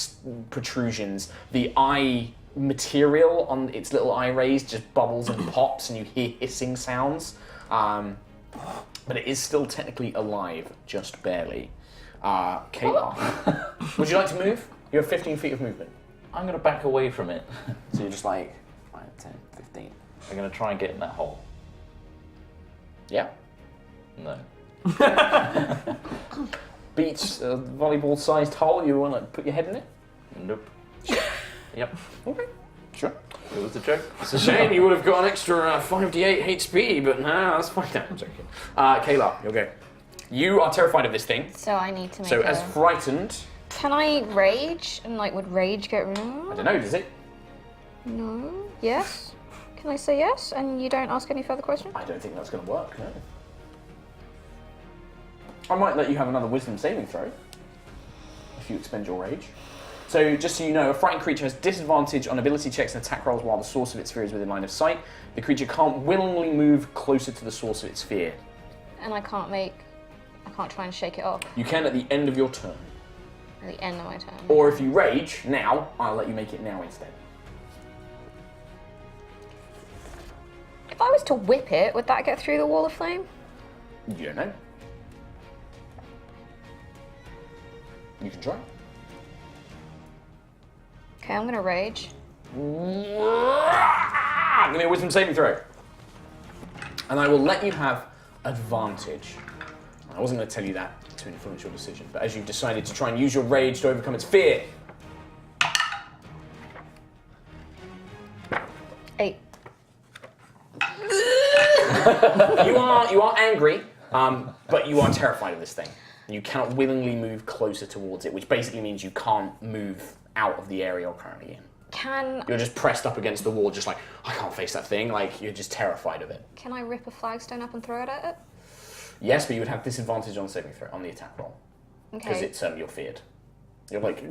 A: protrusions. The eye material on its little eye rays just bubbles and pops, and you hear hissing sounds. But it is still technically alive, just barely. Kayla, would you like to move? You have 15 feet of movement.
B: I'm going to back away from it.
A: So you're just like 5, 10, 15.
B: I'm going to try and get in that hole.
A: Yeah.
B: No.
A: Beach, volleyball-sized hole. You want to put your head in it?
B: Nope. Yep.
A: Okay. Sure.
B: It was a joke.
A: It's a shame you would have got an extra 5d8 HP, but nah, that's fine. No, I'm joking. Kayla, you'll go. You are terrified of this thing.
C: So I need to make
A: So
C: a...
A: as frightened,
C: Can I rage? And like, would rage get rid
A: I
C: of
A: don't know, does it?
C: No. Yes? Can I say yes? And you don't ask any further questions?
A: I don't think that's going to work, no. I might let you have another wisdom saving throw if you expend your rage. So, just so you know, a frightened creature has disadvantage on ability checks and attack rolls while the source of its fear is within line of sight. The creature can't willingly move closer to the source of its fear.
C: And I can't try and shake it off
A: You can at the end of your turn.
C: at the end of my turn.
A: Or if you rage now, I'll let you make it now instead.
C: If I was to whip it, would that get through the wall of flame?
A: You don't know. You can try.
C: Okay, I'm gonna rage.
A: Give me a wisdom saving throw. And I will let you have advantage. I wasn't going to tell you that to influence your decision, but as you've decided to try and use your rage to overcome its fear.
C: 8.
A: You are angry, but you are terrified of this thing. And you cannot willingly move closer towards it, which basically means you can't move out of the area you're currently in. You're just pressed up against the wall, just like, I can't face that thing. Like, you're just terrified of it.
C: Can I rip a flagstone up and throw it at it?
A: Yes, but you would have disadvantage on saving throw on the attack roll because
C: Okay.
A: it's you're feared. You're like,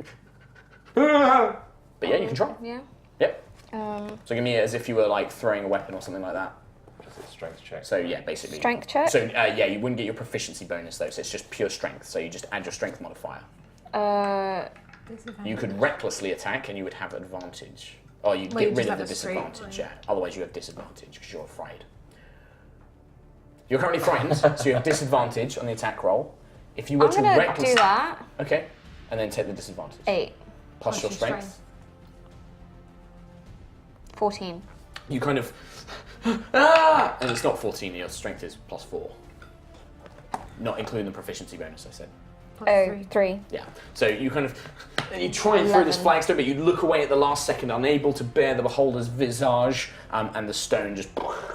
A: but yeah, you can try.
C: Yeah.
A: Yep.
C: Um,
A: So give me it as if you were like throwing a weapon or something like that.
B: Just a strength check.
A: So yeah, basically.
C: strength check.
A: So yeah, you wouldn't get your proficiency bonus though. So it's just pure strength. So you just add your strength modifier. You could recklessly attack and you would have advantage. Or you'd
E: Well,
A: get
E: you
A: rid
E: just
A: of the
E: have a straight
A: disadvantage,
E: line.
A: yeah. Otherwise you have disadvantage because you're afraid. You're currently frightened, so you have disadvantage on the attack roll. If you were
C: I'm
A: to
C: gonna
A: recklessly...
C: do that.
A: Okay, and then take the disadvantage.
C: 8.
A: Plus your
E: your
A: strength.
C: 14.
A: You kind of... ah! And it's not 14, your strength is plus 4. Not including the proficiency bonus, I said.
C: Oh, 3.
A: Yeah. So you kind of... And you try and throw this
C: 11.
A: flagstone, but you look away at the last second, unable to bear the beholder's visage, and the stone just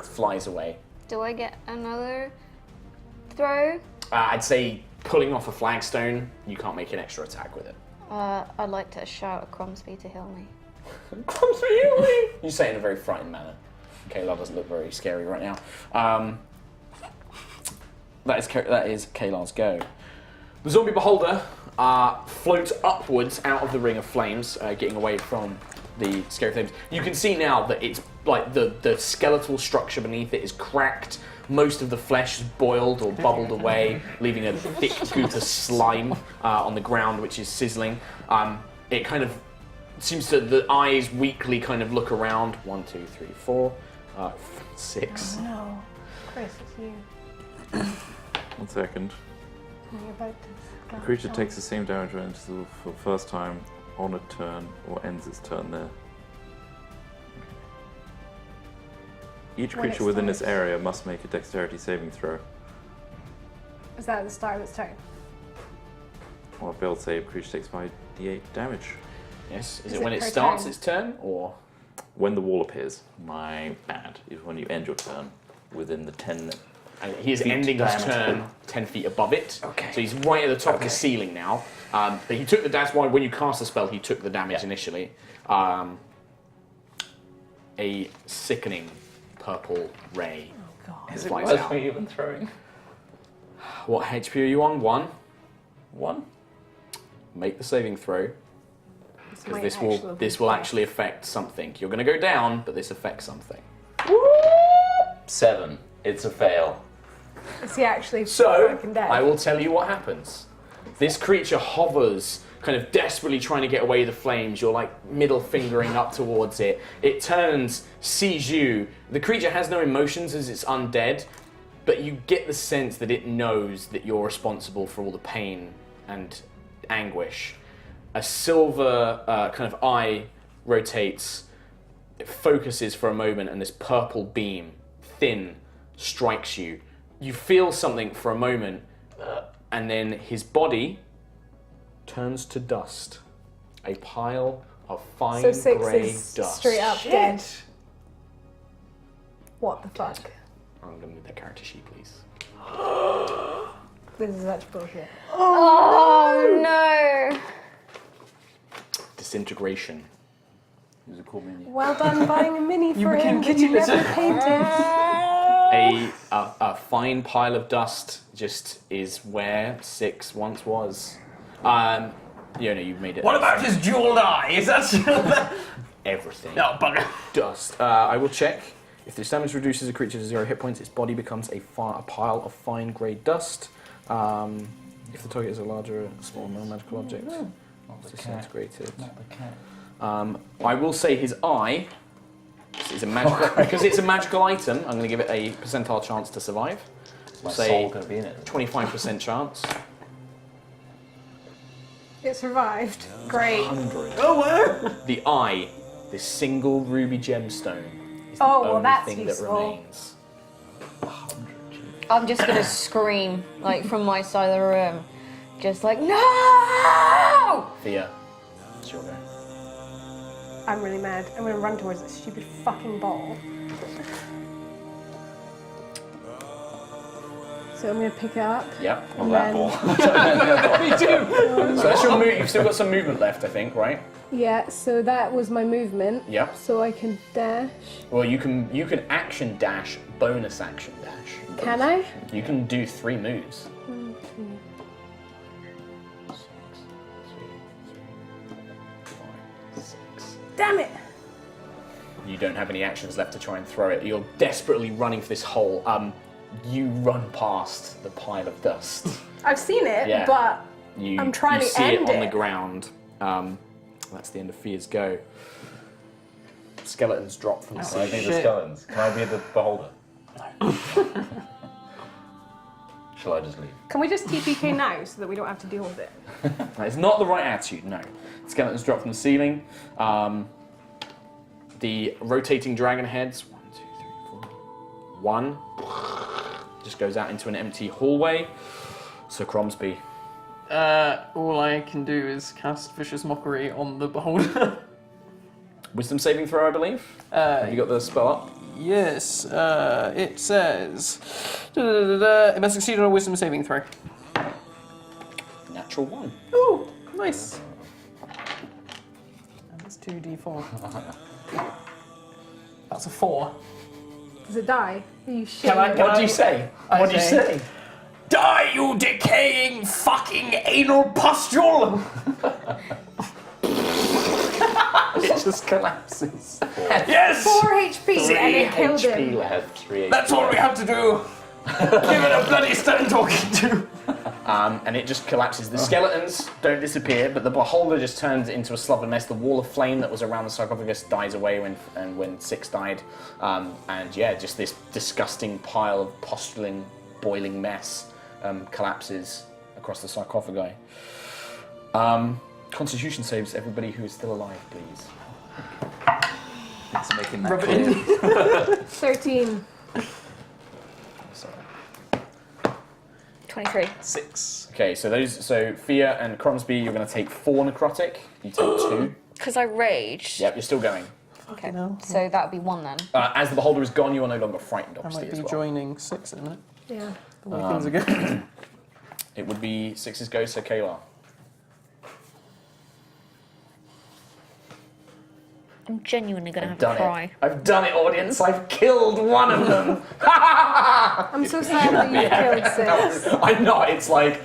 A: flies away.
C: Do I get another throw?
A: I'd say pulling off a flagstone, you can't make an extra attack with it.
C: I'd like to shout at Cromsby to heal me.
A: Comes for you! You say it in a very frightened manner. Kayla doesn't look very scary right now. That is Kayla's go. The zombie beholder floats upwards out of the ring of flames, getting away from the scary flames. You can see now that it's like the skeletal structure beneath it is cracked. Most of the flesh is boiled or bubbled away, leaving a thick goop of slime on the ground, which is sizzling. It kind of seems to, the eyes weakly kind of look around. 1, 2, 3, 4, 6.
E: No. Chris, it's you.
B: 1 second.
E: You're about to
B: The creature takes the same damage when enters the for the first time on a turn or ends its turn there. Each
E: When it
B: creature within this
E: starts.
B: area must make a dexterity saving throw.
E: Is that at the start of its turn?
B: Or a failed save, creature takes 5d8 damage.
A: Yes. Is
E: Is
A: it
E: it
A: when it
E: per
A: starts
E: turn?
A: its turn, or?
B: When the wall appears, my bad, is when you end your turn within the 10.
A: And he is
B: Feet
A: ending his
B: diameter.
A: turn 10 feet above it.
B: Okay.
A: So he's right at the top of
B: Okay.
A: the ceiling now. But he took the that's why when you cast the spell, he took the damage
B: Yeah.
A: initially. A sickening purple ray
B: Is it
A: flies
B: worth
A: out.
B: me even throwing?
A: What HP are you on? 1.
B: 1?
A: Make the saving throw. Because
E: might
A: this
E: actually
A: will
E: be
A: this will
E: fine.
A: actually affect something. You're going to go down, but this affects something.
B: 7. It's a fail.
E: Is he actually
A: So,
E: fucking dead?
A: I will tell you what happens. This creature hovers, kind of desperately trying to get away the flames. You're like middle fingering up towards it. It turns, sees you. The creature has no emotions as it's undead, but you get the sense that it knows that you're responsible for all the pain and anguish. A silver kind of eye rotates, it focuses for a moment, and this purple beam, thin, strikes you. You feel something for a moment, and then his body turns to dust. A pile of fine
E: So 6
A: grey
E: is
A: dust.
E: straight up dead. What the fuck?
A: I'm gonna move that character sheet, please.
E: This is such bullshit.
C: Oh no!
A: Disintegration.
B: Who's a cool minion?
E: Well done buying a mini for
F: became
E: him that
F: kitty
E: you never
F: litter.
E: painted.
A: A fine pile of dust just is where 6 once was. You've made it.
F: What about his jeweled eye? Is that still there?
A: Everything.
F: No, bugger.
A: Dust. I will check. If this damage reduces a creature to 0 hit points, its body becomes a pile of fine grey dust. If the target is a larger, small, non-magical object, it's disintegrated. I will say his eye is a magical because it's a magical item. I'm going to give it a percentile chance to survive.
B: My
A: Say
B: soul going to be in it.
A: 25% chance.
E: It survived. Great.
A: 100.
F: Oh, wow.
A: The eye, this single ruby gemstone, is the
E: Oh, well,
A: only
E: that's
A: thing
E: useful.
A: that remains.
C: I'm just gonna scream, like, from my side of the room. Just like, no!
A: Thea, it's your go.
E: I'm really mad. I'm gonna run towards that stupid fucking ball. So I'm going to pick it up.
A: Yep.
B: Oh, that ball.
A: Me too. So that's your move. You've still got some movement left, I think, right?
E: Yeah, so that was my movement.
A: Yep.
E: So I can dash.
A: Well, you can action dash, bonus action dash.
E: Can I?
A: You can do 3 moves.
E: Damn it!
A: You don't have any actions left to try and throw it. You're desperately running for this hole. You run past the pile of dust.
E: I've seen it,
A: Yeah.
E: but
A: You,
E: I'm trying
A: you
E: to
A: see
E: end
A: it on the
E: it.
A: ground. That's the end of Fia's go. Skeletons drop from the
B: Can I be
A: ceiling.
B: the skeletons? Can I be the beholder? Shall I just leave?
E: can we just TPK now so that we don't have to deal with it?
A: It's not the right attitude, no. Skeletons drop from the ceiling. The rotating dragon heads, 1, 2, 3, 4. 1 just goes out into an empty hallway. So Cromsby.
F: All I can do is cast Vicious Mockery on the beholder.
A: Wisdom saving throw, I believe. Have you got the spell up?
F: Yes, it says it must succeed on a Wisdom saving throw.
A: Natural 1.
F: Ooh, nice. And it's 2d4. That's a 4.
E: Does it die? Are you shit?
A: What do you say? What do you say?
F: Die, you decaying fucking anal pustule!
A: It just collapses.
F: Yes!
E: 4 HP and it killed him.
B: I have 3
F: That's all we have to do. Give it a bloody stone talking to.
A: And it just collapses. The skeletons don't disappear, but the beholder just turns into a slobber mess. The wall of flame that was around the sarcophagus dies away when 6 died. And yeah, just this disgusting pile of postuling, boiling mess collapses across the sarcophagi. Constitution saves, everybody who is still alive, please.
B: It's making that clear.
E: 13.
A: Sorry.
G: 23.
A: 6. Okay, so Fia and Cromsby, you're going to take 4 necrotic. You take 2.
G: Because I raged.
A: Yep, you're still going.
G: Okay.
F: No.
G: So that would be 1 then.
A: As the beholder is gone, you are no longer frightened,
F: I
A: obviously,
F: might
A: as
F: be
A: well.
F: joining 6 in a minute.
E: Yeah.
F: The way things are going.
A: It would be 6's go, so Kayla.
G: I'm genuinely going to have
A: Done
G: a cry.
A: it. I've done it, audience. I've killed one of them.
E: I'm so sad that you killed 6.
A: I'm not. It's like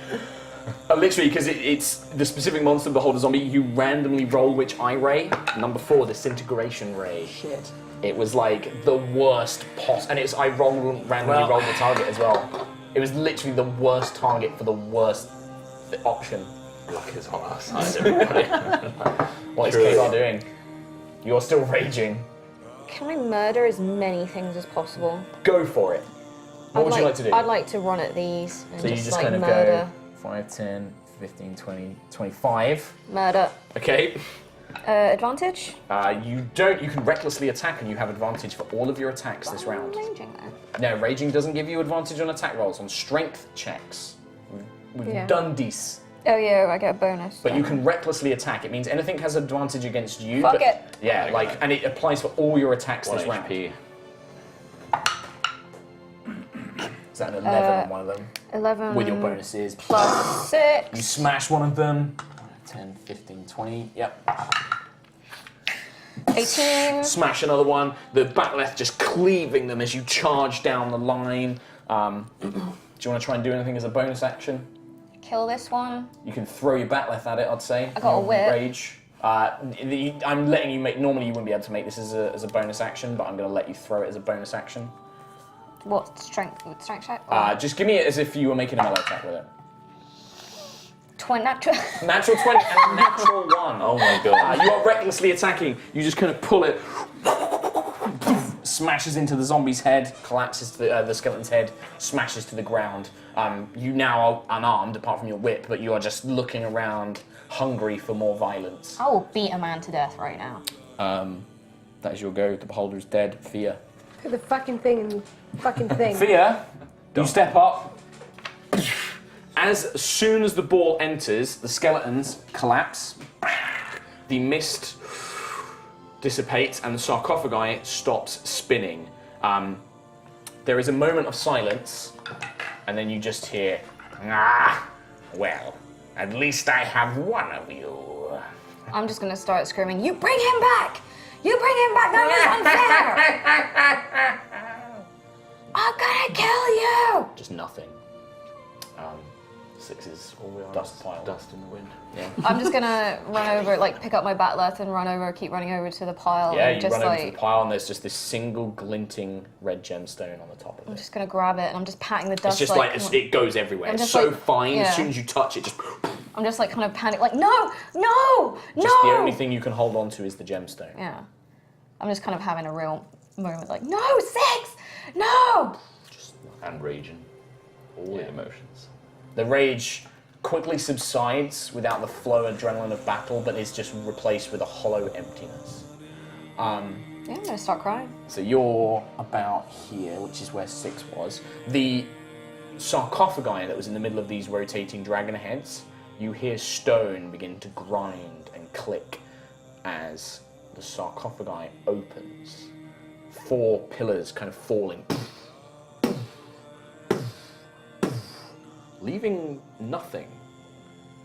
A: literally because it's the specific monster beholder zombie. You randomly roll which eye ray. Number 4, disintegration ray.
F: Shit.
A: It was like the worst and it's randomly rolled the target as well. It was literally the worst target for the worst option.
B: Luck is on our side.
A: What is
B: Truly.
A: Kayla doing? You're still raging.
G: Can I murder as many things as possible?
A: Go for it. What would you like to do?
G: I'd like to run at these and
A: So you
G: just,
A: just
G: like
A: kind of
G: murder.
A: go 5, 10, 15, 20, 25.
G: Murder.
A: Okay.
G: Advantage?
A: You don't. You can recklessly attack, and you have advantage for all of your attacks this round.
G: Raging then.
A: No, raging doesn't give you advantage on attack rolls. On strength checks, we've
E: Yeah.
A: done these.
G: Oh yeah, I get a bonus.
A: But you can recklessly attack. It means anything has advantage against you.
G: Fuck
A: but,
G: it.
A: Yeah, like, and it applies for all your attacks
B: 1
A: this round.
B: HP.
A: Is that an 11 on one of them?
G: 11
A: With your bonuses.
G: plus
A: You
G: 6.
A: smash one of them. 10, 15, 20. Yep.
G: 18.
A: Smash another one. The bat'leth just cleaving them as you charge down the line. Do you want to try and do anything as a bonus action?
G: Kill this one.
A: You can throw your bat'leth at it, I'd say.
G: I got a
A: Your
G: whip.
A: Rage. I'm letting you make. Normally, you wouldn't be able to make this as a bonus action, but I'm going to let you throw it as a bonus action.
G: What strength? Strength check?
A: Just give me it as if you were making a melee attack with it.
G: Natural.
A: Natural 20 and a natural 1.
B: Oh my god.
A: You are recklessly attacking. You just kind of pull it, smashes into the zombie's head, collapses to the skeleton's head, smashes to the ground. You now are unarmed, apart from your whip, but you are just looking around, hungry for more violence.
G: I will beat a man to death right now.
A: That is your go. The beholder is dead. Fia.
E: Put the fucking thing in the fucking thing.
A: Fia, you step up. As soon as the ball enters, the skeletons collapse. The mist dissipates and the sarcophagi stops spinning. There is a moment of silence and then you just hear, "Ah, well, at least I have one of you."
C: I'm just gonna start screaming, "You bring him back! You bring him back! That was unfair! I'm gonna kill you!"
A: Just nothing.
B: Six's
A: Dust pile.
B: Dust in the wind.
A: Yeah.
C: I'm just gonna run over, like pick up my bat'leth and run over, keep running over to the pile.
A: Yeah,
C: and
A: you
C: just
A: run over
C: like,
A: to the pile, and there's just this single glinting red gemstone on the top of
C: I'm
A: it.
C: just gonna grab it and I'm just patting the
A: It's
C: dust.
A: just like it goes everywhere.
C: I'm
A: It's
C: just
A: so
C: like-
A: fine.
C: yeah.
A: As soon as you touch it, just
C: I'm just like kind of panic, like no, no, no.
A: just the only thing you can hold on to is the gemstone.
C: Yeah, I'm just kind of having a real moment, like no, Six, no.
B: And raging. All the emotions.
A: The rage quickly subsides without the flow adrenaline of battle, but is just replaced with a hollow emptiness.
C: Yeah, I'm gonna start crying.
A: So you're about here, which is where Six was. The sarcophagi that was in the middle of these rotating dragon heads, you hear stone begin to grind and click as the sarcophagi opens. 4 pillars kind of falling, leaving nothing.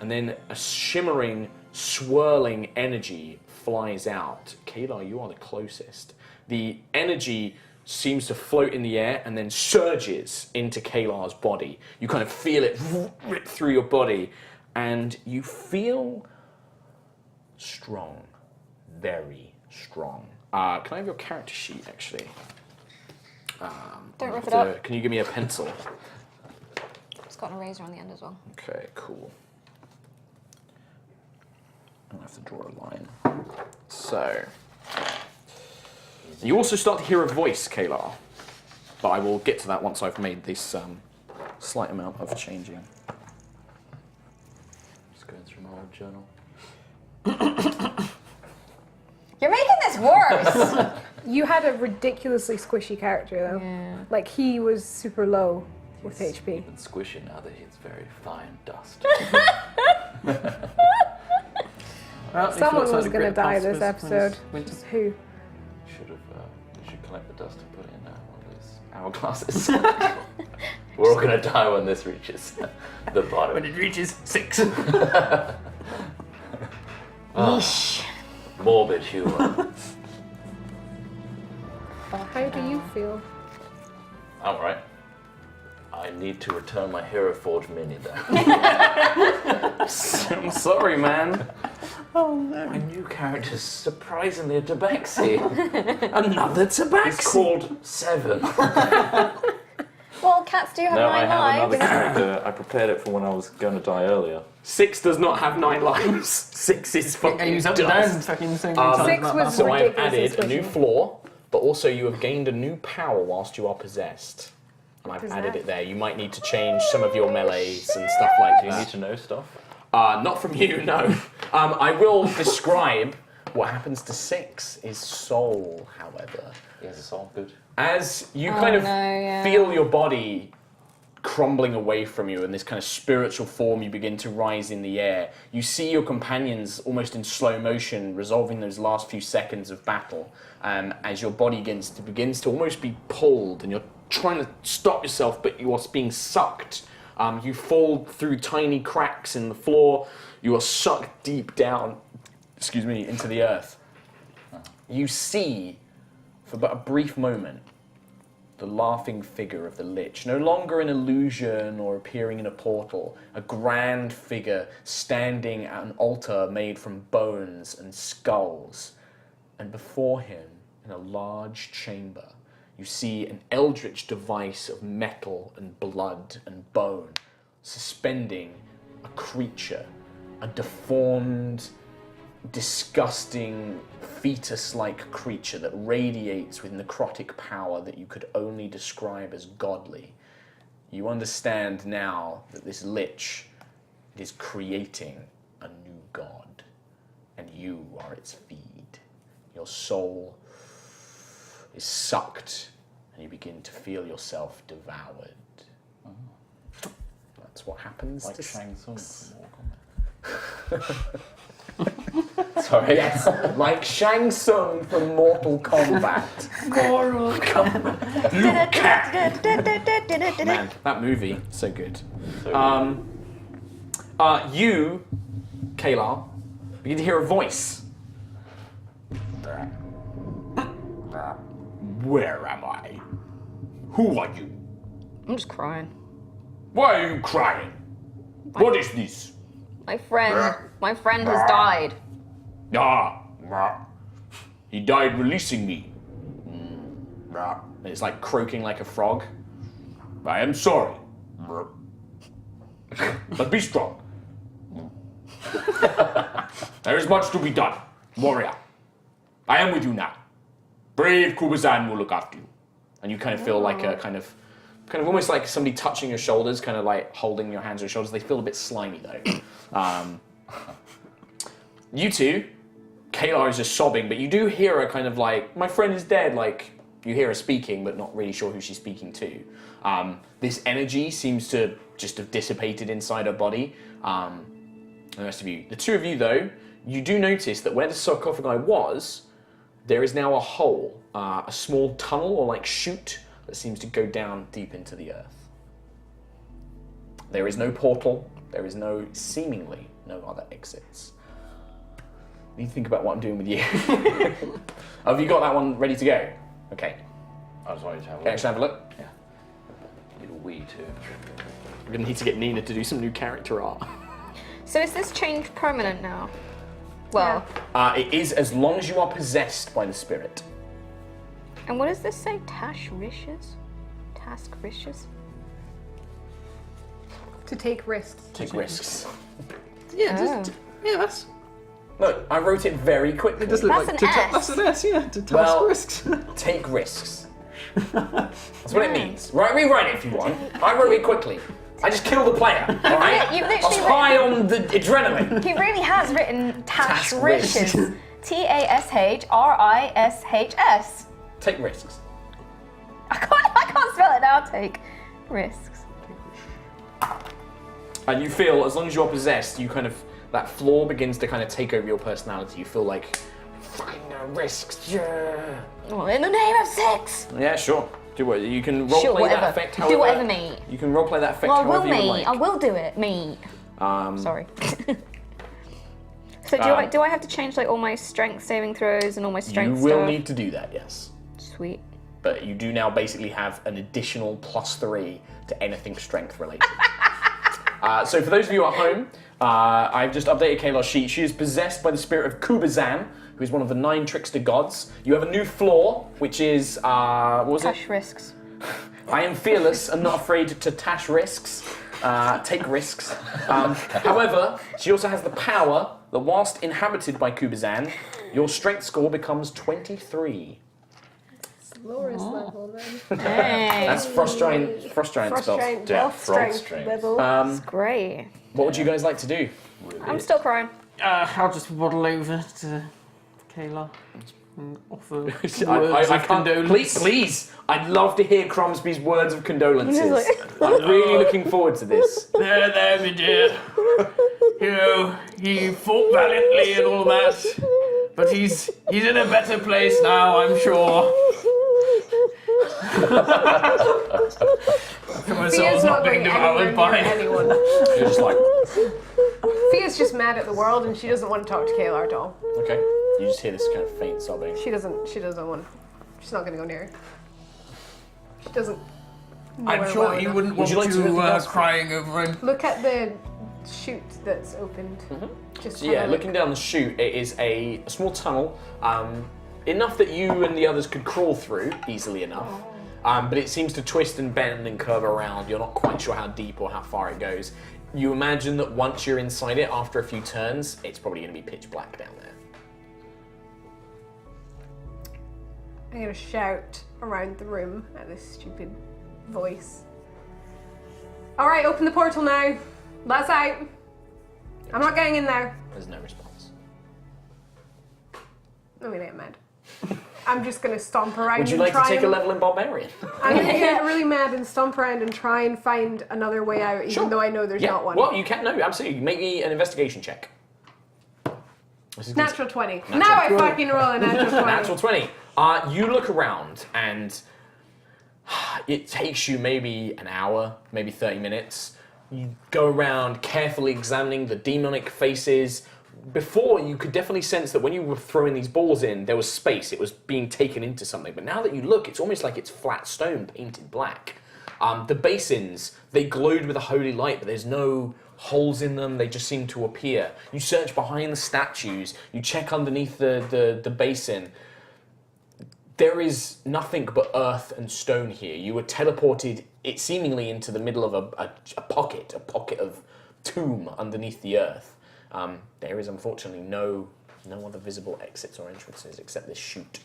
A: And then a shimmering, swirling energy flies out. Kadar, you are the closest. The energy seems to float in the air and then surges into Kalar's body. You kind of feel it rip through your body, and you feel strong. Very strong. Can I have your character sheet, actually?
C: Don't rip it up.
A: Can you give me a pencil?
C: It's got an eraser on the end as well.
A: Okay, cool. I have to draw a line. So, you also start to hear a voice, Kalar. But I will get to that once I've made this slight amount of changing.
B: Just going through my old journal.
C: You're making this worse.
E: You had a ridiculously squishy character though.
C: Yeah.
E: Like he was super low with HP.
B: Even squishy now that he's very fine dust.
F: Well, if
E: Someone
F: looks like
E: was
F: a
E: going to
F: great
E: die this
F: pacifist when
E: episode.
F: it's winter.
E: Who?
B: We should collect the dust and put it in one of those hourglasses. We're all gonna die when this reaches the bottom.
F: When it reaches 6.
B: Morbid humor.
E: How do you feel?
B: I'm alright. I need to return my Hero Forge mini though.
A: I'm sorry, man.
B: My new character's surprisingly a tabaxi.
A: Another tabaxi.
B: It's called 7.
C: Well, cats do have
B: No, I
C: 9
B: have
C: lives.
B: another character. I prepared it for when I was going to die earlier.
A: 6 does not have 9 lives. 6 is fucking
F: And he's up
A: dust.
F: and down fucking saying times
E: 6
F: about
E: was
A: So I've
E: ridiculously
A: added a new
E: squishy.
A: floor, but also you have gained a new power whilst you are possessed. And I've
E: What is
A: added
E: that?
A: it there. You might need to change some of your melees and stuff like
B: Do you need
A: that.
B: to know stuff?
A: Not from you, no. I will describe what happens to 6 is soul, however.
B: Yes, it's all good.
A: As you kind of feel your body crumbling away from you in this kind of spiritual form, you begin to rise in the air. You see your companions almost in slow motion resolving those last few seconds of battle as your body begins to almost be pulled, and you're trying to stop yourself, but you are being sucked. You fall through tiny cracks in the floor. You are sucked deep down, into the earth. You see, for but a brief moment, the laughing figure of the Lich, no longer an illusion or appearing in a portal, a grand figure standing at an altar made from bones and skulls. And before him, in a large chamber, you see an eldritch device of metal and blood and bone, suspending a creature, a deformed, disgusting, fetus-like creature that radiates with necrotic power that you could only describe as godly. You understand now that this Lich is creating a new god, and you are its feed. Your soul is sucked, and you begin to feel yourself devoured. That's what happens
B: Like
A: to
B: Shang Tsung
A: Six.
B: from Mortal Kombat. So Sorry.
A: Yes, like Shang Tsung from Mortal Kombat. Man, that movie, so good. You, Kayla, begin to hear a voice. Where am I? Who are you?
C: I'm just crying.
A: Why are you crying? What is this?
C: My friend has died.
A: He died releasing me. And it's like croaking like a frog. I am sorry. But be strong. There is much to be done. Warrior, I am with you now. Brave Kubazan will look after you. And you kind of feel like a kind of almost like somebody touching your shoulders, kind of like holding your hands on your shoulders. They feel a bit slimy though. You two, Kayla is just sobbing, but you do hear her kind of like, my friend is dead, like, you hear her speaking, but not really sure who she's speaking to. This energy seems to just have dissipated inside her body. The rest of you. The two of you, though, you do notice that where the sarcophagi was, there is now a hole, a small tunnel or like chute that seems to go down deep into the earth. There is no portal. There is seemingly no other exits. I need to think about what I'm doing with you. Have you got that one ready to go? Okay.
B: I just wanted to have a
A: Okay,
B: look.
A: actually have a look.
B: Yeah. Little wee too.
A: We're going to need to get Nina to do some new character art.
C: So is this change permanent now? Well,
A: It is as long as you are possessed by the spirit.
C: and what does this say? Task wishes?
E: To take risks.
A: Take risks.
F: Yeah, that's.
A: Look, I wrote it very quickly.
F: It does look
C: That's
F: like
C: an
F: to
C: S.
F: that's an S, yeah. To task
A: Well-
F: risks.
A: Take risks. That's what it means. Right, rewrite it if you want. I wrote it quickly. I just killed the player, alright?
C: you've
A: I was
C: literally
A: high on the adrenaline.
C: He really has written task
A: Task
C: rishes.
A: risks.
C: TASHRISHS.
A: Take risks.
C: I can't spell it now. Take risks.
A: And you feel, as long as you're possessed, you kind of, that floor begins to kind of take over your personality. You feel like, fucking risks, yeah.
C: Well, in the name of six.
A: Yeah, sure. Do what you can roleplay
C: Sure, whatever.
A: that effect.
C: Do
A: However,
C: whatever, mate.
A: You can roleplay that effect
C: Well, I will,
A: however you would
C: mate.
A: like.
C: I will do it, mate. Sorry. So do I have to change like all my strength saving throws and all my
A: You
C: strength
A: will
C: stuff?
A: need to do that, yes.
C: Sweet.
A: But you do now basically have an additional +3 to anything strength related. So for those of you at home, I've just updated Kayla's sheet. She is possessed by the spirit of Kubazan, who is one of the 9 trickster gods. You have a new floor, which is, what was it?
C: Tash risks.
A: I am fearless and not afraid to tash risks, take risks. However, she also has the power that whilst inhabited by Kubazan, your strength score becomes 23.
E: Lowest level then.
C: Hey.
A: That's frost giant spells.
E: Frustrating.
B: Yeah,
E: Wealth
B: frog
E: strength
B: strength.
E: level.
C: Great.
A: What would you guys like to do?
C: I'm still crying.
F: I'll just waddle over to Kayla and offer words
A: I
F: of
A: can't.
F: condolence.
A: Please, I'd love to hear Crumsby's words of condolences.
C: He's like-
A: I'm really looking forward to this.
F: There, my dear. You know, he fought valiantly and all that, but he's in a better place now, I'm sure. My
E: Fia's
F: soul's
E: not
F: not being
E: going anywhere
F: devoured by
E: near anyone.
A: You're just like,
E: Fia's just mad at the world and she doesn't want to talk to Kayla at all.
A: okay. You just hear this kind of faint sobbing.
E: She doesn't want. She's not going to go near her. She doesn't. know
F: I'm
E: her
F: sure
E: well
F: he
E: enough.
F: wouldn't
A: Would you
F: want
A: like to do anything else?
F: crying over him.
E: Look at the chute that's opened. Just
A: So
E: have
A: yeah,
E: a look.
A: looking down the chute, it is a small tunnel, enough that you and the others could crawl through easily enough. But it seems to twist and bend and curve around. You're not quite sure how deep or how far it goes. You imagine that once you're inside it, after a few turns, it's probably going to be pitch black down there.
E: I'm going to shout around the room at this stupid voice. All right, open the portal now. Let's out. I'm not getting in there.
A: There's no response.
E: I'm going to get mad. I'm just going to stomp around
A: Would you
E: and
A: like to
E: try
A: take a
E: and-
A: level in Barbarian?
E: I'm going to get really mad and stomp around and try and find another way out, even
A: Sure.
E: though I know there's
A: Yeah,
E: not one.
A: well, you can, no, absolutely. Make me an investigation check. This is good.
E: Natural 20. Now I fucking roll a natural 20.
A: Natural 20. You look around and it takes you maybe an hour, maybe 30 minutes. You go around carefully examining the demonic faces. Before, you could definitely sense that when you were throwing these balls in, there was space. It was being taken into something. But now that you look, it's almost like it's flat stone painted black. The basins, they glowed with a holy light, but there's no holes in them. They just seem to appear. You search behind the statues. You check underneath the basin. There is nothing but earth and stone here. You were teleported, it seemingly into the middle of a pocket of tomb underneath the earth. There is unfortunately no other visible exits or entrances except this chute.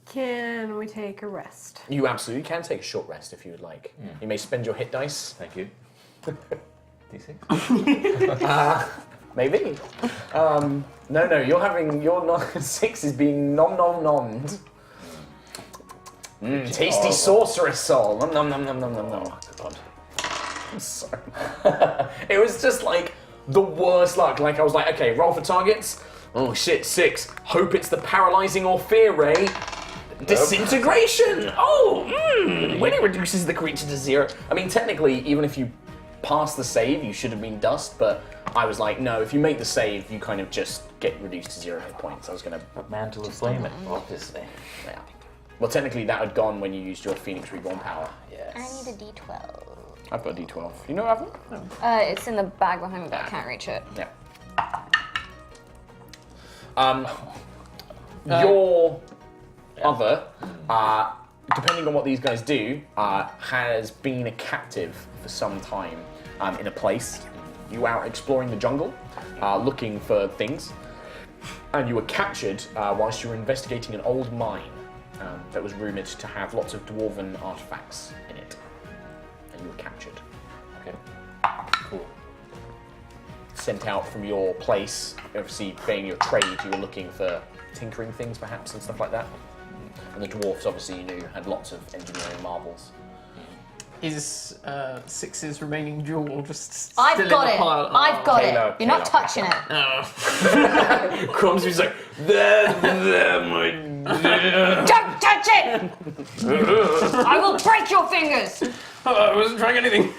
E: Can we take a rest?
A: You absolutely can take a short rest if you would like. You may spend your hit dice.
B: Thank you. D6?
A: Maybe. No, your 6 is being nom-nom-nommed. Tasty sorceress soul. Nom nom nom nom nom nom.
B: Oh, God.
A: I'm sorry. It was just like the worst luck. Like I was like, okay, roll for targets. Oh shit, 6. Hope it's the paralyzing or fear ray. Disintegration. When it reduces the creature to 0. I mean, technically, even if you pass the save, you should have been dust. But I was like, no. If you make the save, you kind of just get reduced to 0 hit points. I was gonna.
B: Mantle of Flame it, obviously.
A: Yeah. Well, technically, that had gone when you used your Phoenix Reborn power.
B: Yes.
G: I need a D12.
A: I've got a D12. You know what I have?
G: It's in the bag behind me, but I can't reach it.
A: Yeah. Your other, depending on what these guys do, has been a captive for some time in a place. You were out exploring the jungle, looking for things, and you were captured whilst you were investigating an old mine that was rumoured to have lots of dwarven artifacts in it. And you were captured.
B: Okay. Cool.
A: Sent out from your place, obviously being your trade, you were looking for tinkering things perhaps and stuff like that. And the dwarfs, obviously, you knew, had lots of engineering marvels.
F: Is Six's remaining jewel just still
G: I've
F: in
G: got
F: the
G: it.
F: pile?
G: I've got
A: Kayla,
G: it. You're not
A: Kayla.
G: touching it.
A: Crumsy's like, there, my dear.
G: Don't touch it! I will break your fingers.
F: I wasn't trying anything.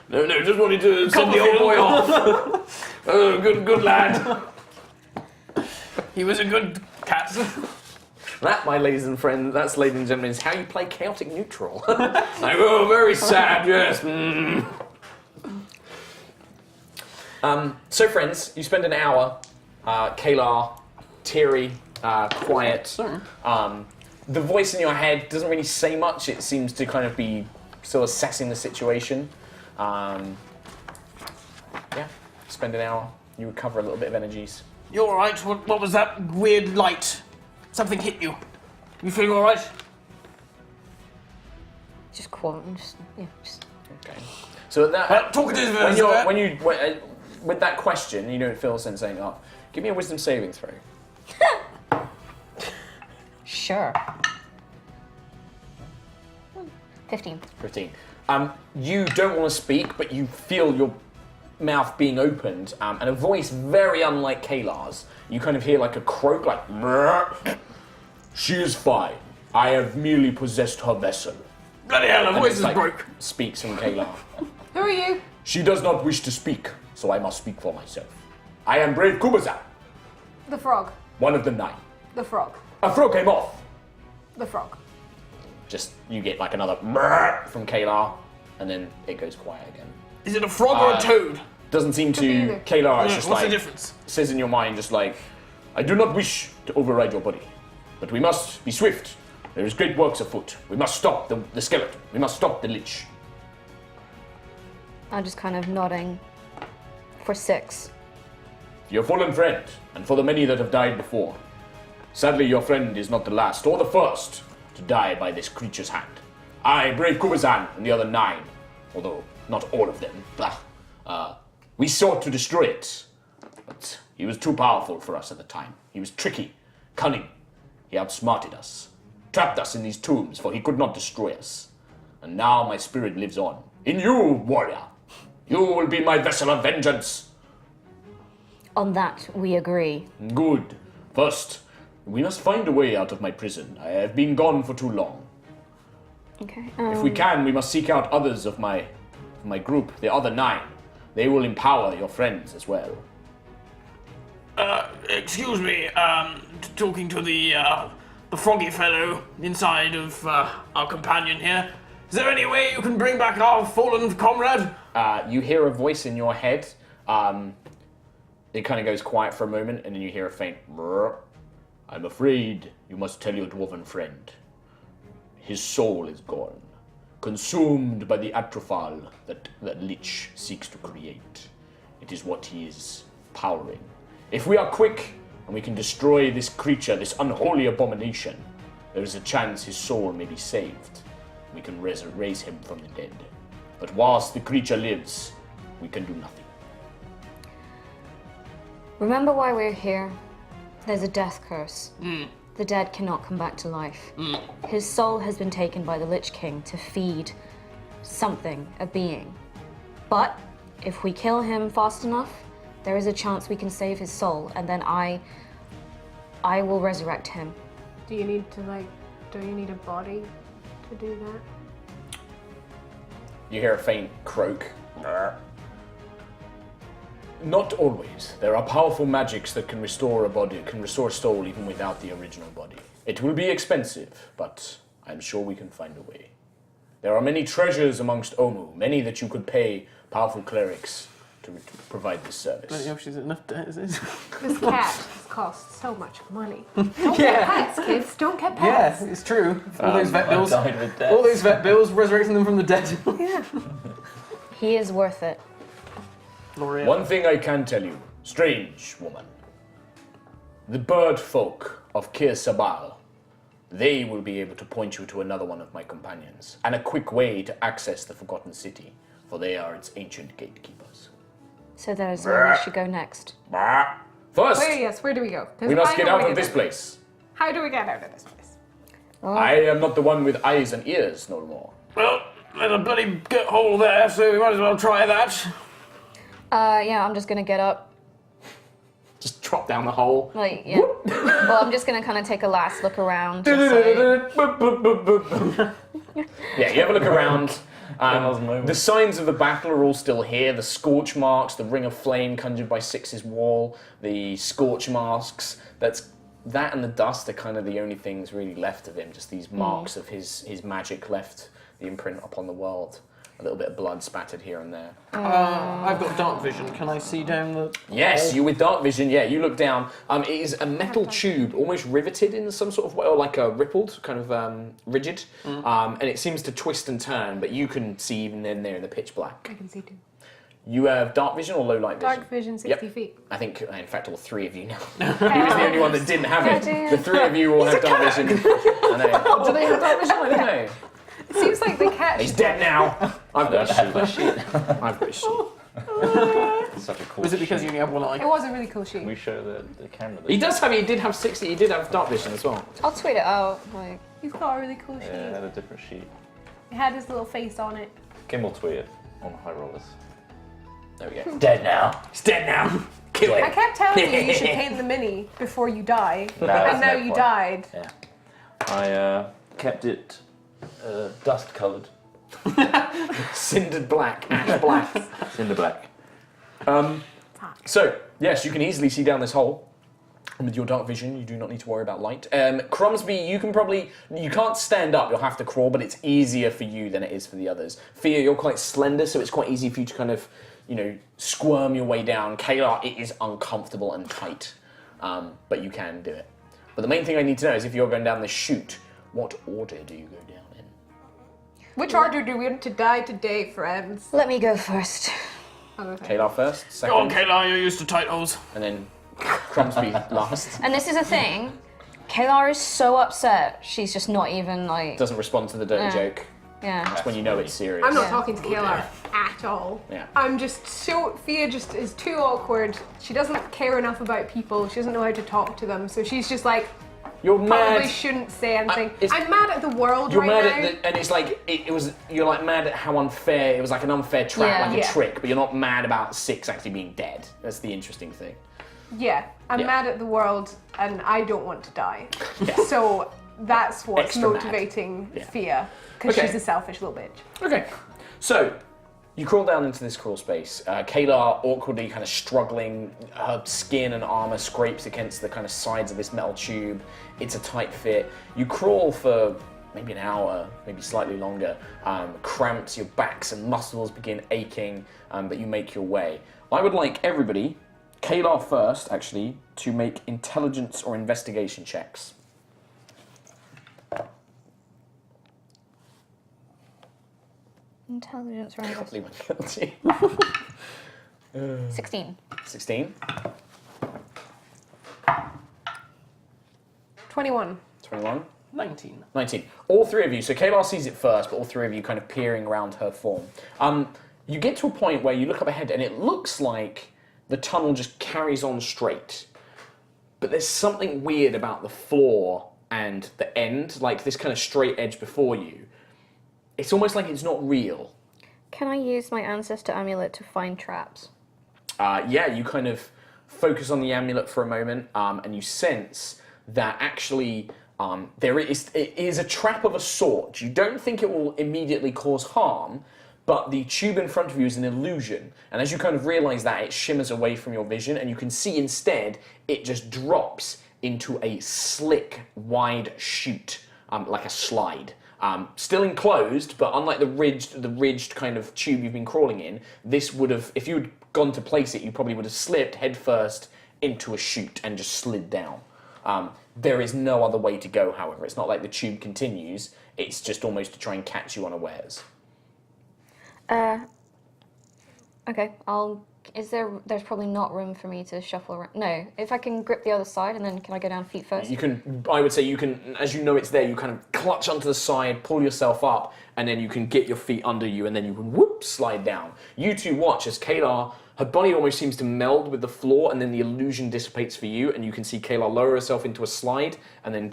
A: No, just wanted to send the old boy off. Oh, good lad.
F: He was a good cat.
A: That, my ladies and friends, that's, ladies and gentlemen, is how you play chaotic neutral. Like, oh, very sad, yes. So, friends, you spend an hour, Kalar, teary, quiet. The voice in your head doesn't really say much. It seems to kind of be still assessing the situation. Yeah, spend an hour. You recover a little bit of energies.
F: You all right? What was that weird light? Something hit you. You feeling all right?
G: Just quiet. Just.
A: Okay. So at that,
F: Talkative.
A: with that question, you don't feel a sense saying, "Oh, give me a wisdom saving throw."
G: Sure. 15.
A: 15. You don't want to speak, but you feel your mouth being opened, and a voice very unlike Kalar's. You kind of hear like a croak, like, "Mrrr. She is fine. I have merely possessed her vessel."
F: Bloody hell, the
A: And
F: voice
A: it's
F: is
A: like,
F: broke.
A: Speaks from Kalar.
E: Who are you?
A: She does not wish to speak, so I must speak for myself. I am brave Kubazan,
E: The frog.
A: one of the 9.
E: The frog.
A: A throw came off.
E: The frog.
A: Just, you get like another "Mrrr" from Kalar, and then it goes quiet again.
F: Is it a frog or a toad?
A: Doesn't seem
E: Could be
A: to.
E: either.
A: Kalar is just
F: What's
A: like,
F: the difference?
A: says in your mind, just like, I do not wish to override your body, but we must be swift. There is great works afoot. We must stop the skeleton. We must stop the lich.
G: I'm just kind of nodding for 6.
A: Your fallen friend, and for the many that have died before. Sadly, your friend is not the last or the first to die by this creature's hand. I, brave Kubazan, and the other 9, although not all of them, we sought to destroy it, but he was too powerful for us at the time. He was tricky, cunning. He outsmarted us, trapped us in these tombs, for he could not destroy us. And now my spirit lives on. In you, warrior. You will be my vessel of vengeance.
G: On that, we agree.
A: Good. First, we must find a way out of my prison. I have been gone for too long.
G: Okay.
A: If we can, we must seek out others of my group, the other 9. They will empower your friends as well.
F: Excuse me, talking to the froggy fellow inside of our companion here. Is there any way you can bring back our fallen comrade?
A: You hear a voice in your head. It kind of goes quiet for a moment, and then you hear a faint brrr. I'm afraid you must tell your dwarven friend. His soul is gone, consumed by the atrophal that Lich seeks to create. It is what he is powering. If we are quick, and we can destroy this creature, this unholy abomination, there is a chance his soul may be saved. We can raise him from the dead. But whilst the creature lives, we can do nothing.
G: Remember why we're here? There's a death curse. The dead cannot come back to life. His soul has been taken by the Lich King to feed something, a being. But if we kill him fast enough, there is a chance we can save his soul, and then I will resurrect him.
E: Do you need a body to do that?
A: You hear a faint croak. Not always. There are powerful magics that can restore a body, can restore a soul even without the original body. It will be expensive, but I'm sure we can find a way. There are many treasures amongst Omu, many that you could pay powerful clerics to provide this service.
F: Bloody hell, she's enough debt, is it?
E: This cat has cost so much money. Don't get pets, kids. Don't get pets.
F: Yeah, it's true. All those vet bills.
B: Died with death.
F: All those vet bills, resurrecting them from the dead.
E: Yeah.
G: He is worth it.
F: L'Oreal.
A: One thing I can tell you, strange woman. The bird folk of Kir Sabal, they will be able to point you to another one of my companions, and a quick way to access the Forgotten City, for they are its ancient gatekeepers.
G: So that is where we should go next.
A: First,
E: Where do we go? 'Cause
A: we must
E: I
A: get
E: don't
A: out
E: wanna
A: of this
E: there.
A: place.
E: How do we get out of this place?
A: I am not the one with eyes and ears no more.
F: Well, there's a bloody gut hole there, so we might as well try that.
G: Yeah, I'm just gonna get up.
A: Just drop down the hole.
G: Like, yeah. Well, I'm just gonna kind of take a last look around. Just like,
A: Yeah, you have a look around.
B: Grandma's moment.
A: The signs of the battle are all still here. The scorch marks, the ring of flame conjured by Six's wall, the scorch masks. That and the dust are kind of the only things really left of him. Just these marks of his magic left, the imprint upon the world. A little bit of blood spattered here and there.
F: I've got dark vision. Can I see down the...
A: Yes, you with dark vision. Yeah, you look down. It is a metal tube, almost riveted in some sort of way, or like a rippled, kind of rigid, and it seems to twist and turn. But you can see even in there in the pitch black.
E: I can see too.
A: You have dark vision or low light vision?
E: Dark vision, 60 feet.
A: I think, in fact, all 3 of you now. He was the only one that didn't have it. The 3 of you all have dark vision. I know. Do they have dark vision? I don't know.
E: It seems like the cat.
A: He's dead now. I've got a sheet. I've got a sheet.
B: It's such a cool.
F: Was it because you
B: sheet.
F: only have one eye?
E: It was a really cool sheet.
B: We show the camera.
A: He does have. He did have 60. He did have dark vision as well.
G: I'll tweet it out. Like,
E: He's got a really cool sheet.
B: Yeah, I had a different sheet.
E: It had his little face on it.
B: Kim will tweet it on High Rollers.
A: There we go.
B: Dead now.
A: He's dead now. Kill
E: I
A: him.
E: kept telling you should paint the mini before you die,
B: that's
E: and now
B: no
E: you
B: point.
E: died.
B: Yeah. I kept it dust coloured.
A: Cindered black, ash black.
B: Cinder black.
A: So, yes, you can easily see down this hole. And with your dark vision, you do not need to worry about light. Crumsby, you can't stand up, you'll have to crawl, but it's easier for you than it is for the others. Fia, you're quite slender, so it's quite easy for you to kind of, squirm your way down. Kayla, it is uncomfortable and tight, but you can do it. But the main thing I need to know is if you're going down this chute, what order do you go down in?
E: Which order do we want to die today, friends?
G: let me go first.
E: Okay.
A: Kayla first,
F: Go on,
A: second,
F: Kayla, you're used to tight holes.
A: and then Crumsby last.
G: And this is a thing. Kayla is so upset. She's just not even like.
A: Doesn't respond to the dirty joke.
G: Yeah.
A: That's when you know it's serious.
E: I'm not
G: Yeah.
E: talking to Kayla at all.
A: Yeah.
E: I'm just so Fia just is too awkward. She doesn't care enough about people. She doesn't know how to talk to them. So she's just like,
A: You're mad.
E: Probably shouldn't say anything.
A: it's-
E: I'm mad at the world
A: You're
E: right
A: mad
E: now.
A: at and it's like you're like mad at how unfair it was, like an unfair trap,
G: Yeah.
A: like a
E: Yeah.
A: trick, but you're not mad about Six actually being dead. That's the interesting thing.
E: Yeah, I'm
A: Yeah.
E: mad at the world and I don't want to die.
A: Yeah.
E: So that's what's
A: Extra mad.
E: motivating
A: Yeah.
E: Fia, because
A: Okay.
E: she's a selfish little bitch.
A: Okay, so you crawl down into this crawl space. Kayla awkwardly kind of struggling, her skin and armor scrapes against the kind of sides of this metal tube. It's a tight fit. You crawl for maybe an hour, maybe slightly longer. Cramps, your backs and muscles begin aching, but you make your way. I would like everybody, Kayla first actually, to make intelligence or investigation checks.
G: Intelligence round.
A: Probably went guilty.
G: 16.
A: 16,
E: 21.
A: 21.
F: 19.
A: 19. All three of you, so Kayla sees it first, but all three of you kind of peering around her form. You get to a point where you look up ahead and it looks like the tunnel just carries on straight. But there's something weird about the floor and the end, like this kind of straight edge before you. It's almost like it's not real.
G: Can I use my ancestor amulet to find traps?
A: Yeah, you kind of focus on the amulet for a moment, and you sense that actually it is a trap of a sort. You don't think it will immediately cause harm, but the tube in front of you is an illusion. And as you kind of realize that, it shimmers away from your vision, and you can see instead it just drops into a slick, wide chute, like a slide. Still enclosed, but unlike the ridged kind of tube you've been crawling in, this would have, if you had gone to place it, you probably would have slipped headfirst into a chute and just slid down. There is no other way to go, however. It's not like the tube continues. It's just almost to try and catch you unawares.
G: Okay, there's probably not room for me to shuffle around. No, if I can grip the other side and then can I go down feet first?
A: You can, I would say you can, as you know it's there, you kind of clutch onto the side, pull yourself up, and then you can get your feet under you, and then you can whoop, slide down. You two watch as Kayla, her body almost seems to meld with the floor, and then the illusion dissipates for you, and you can see Kayla lower herself into a slide, and then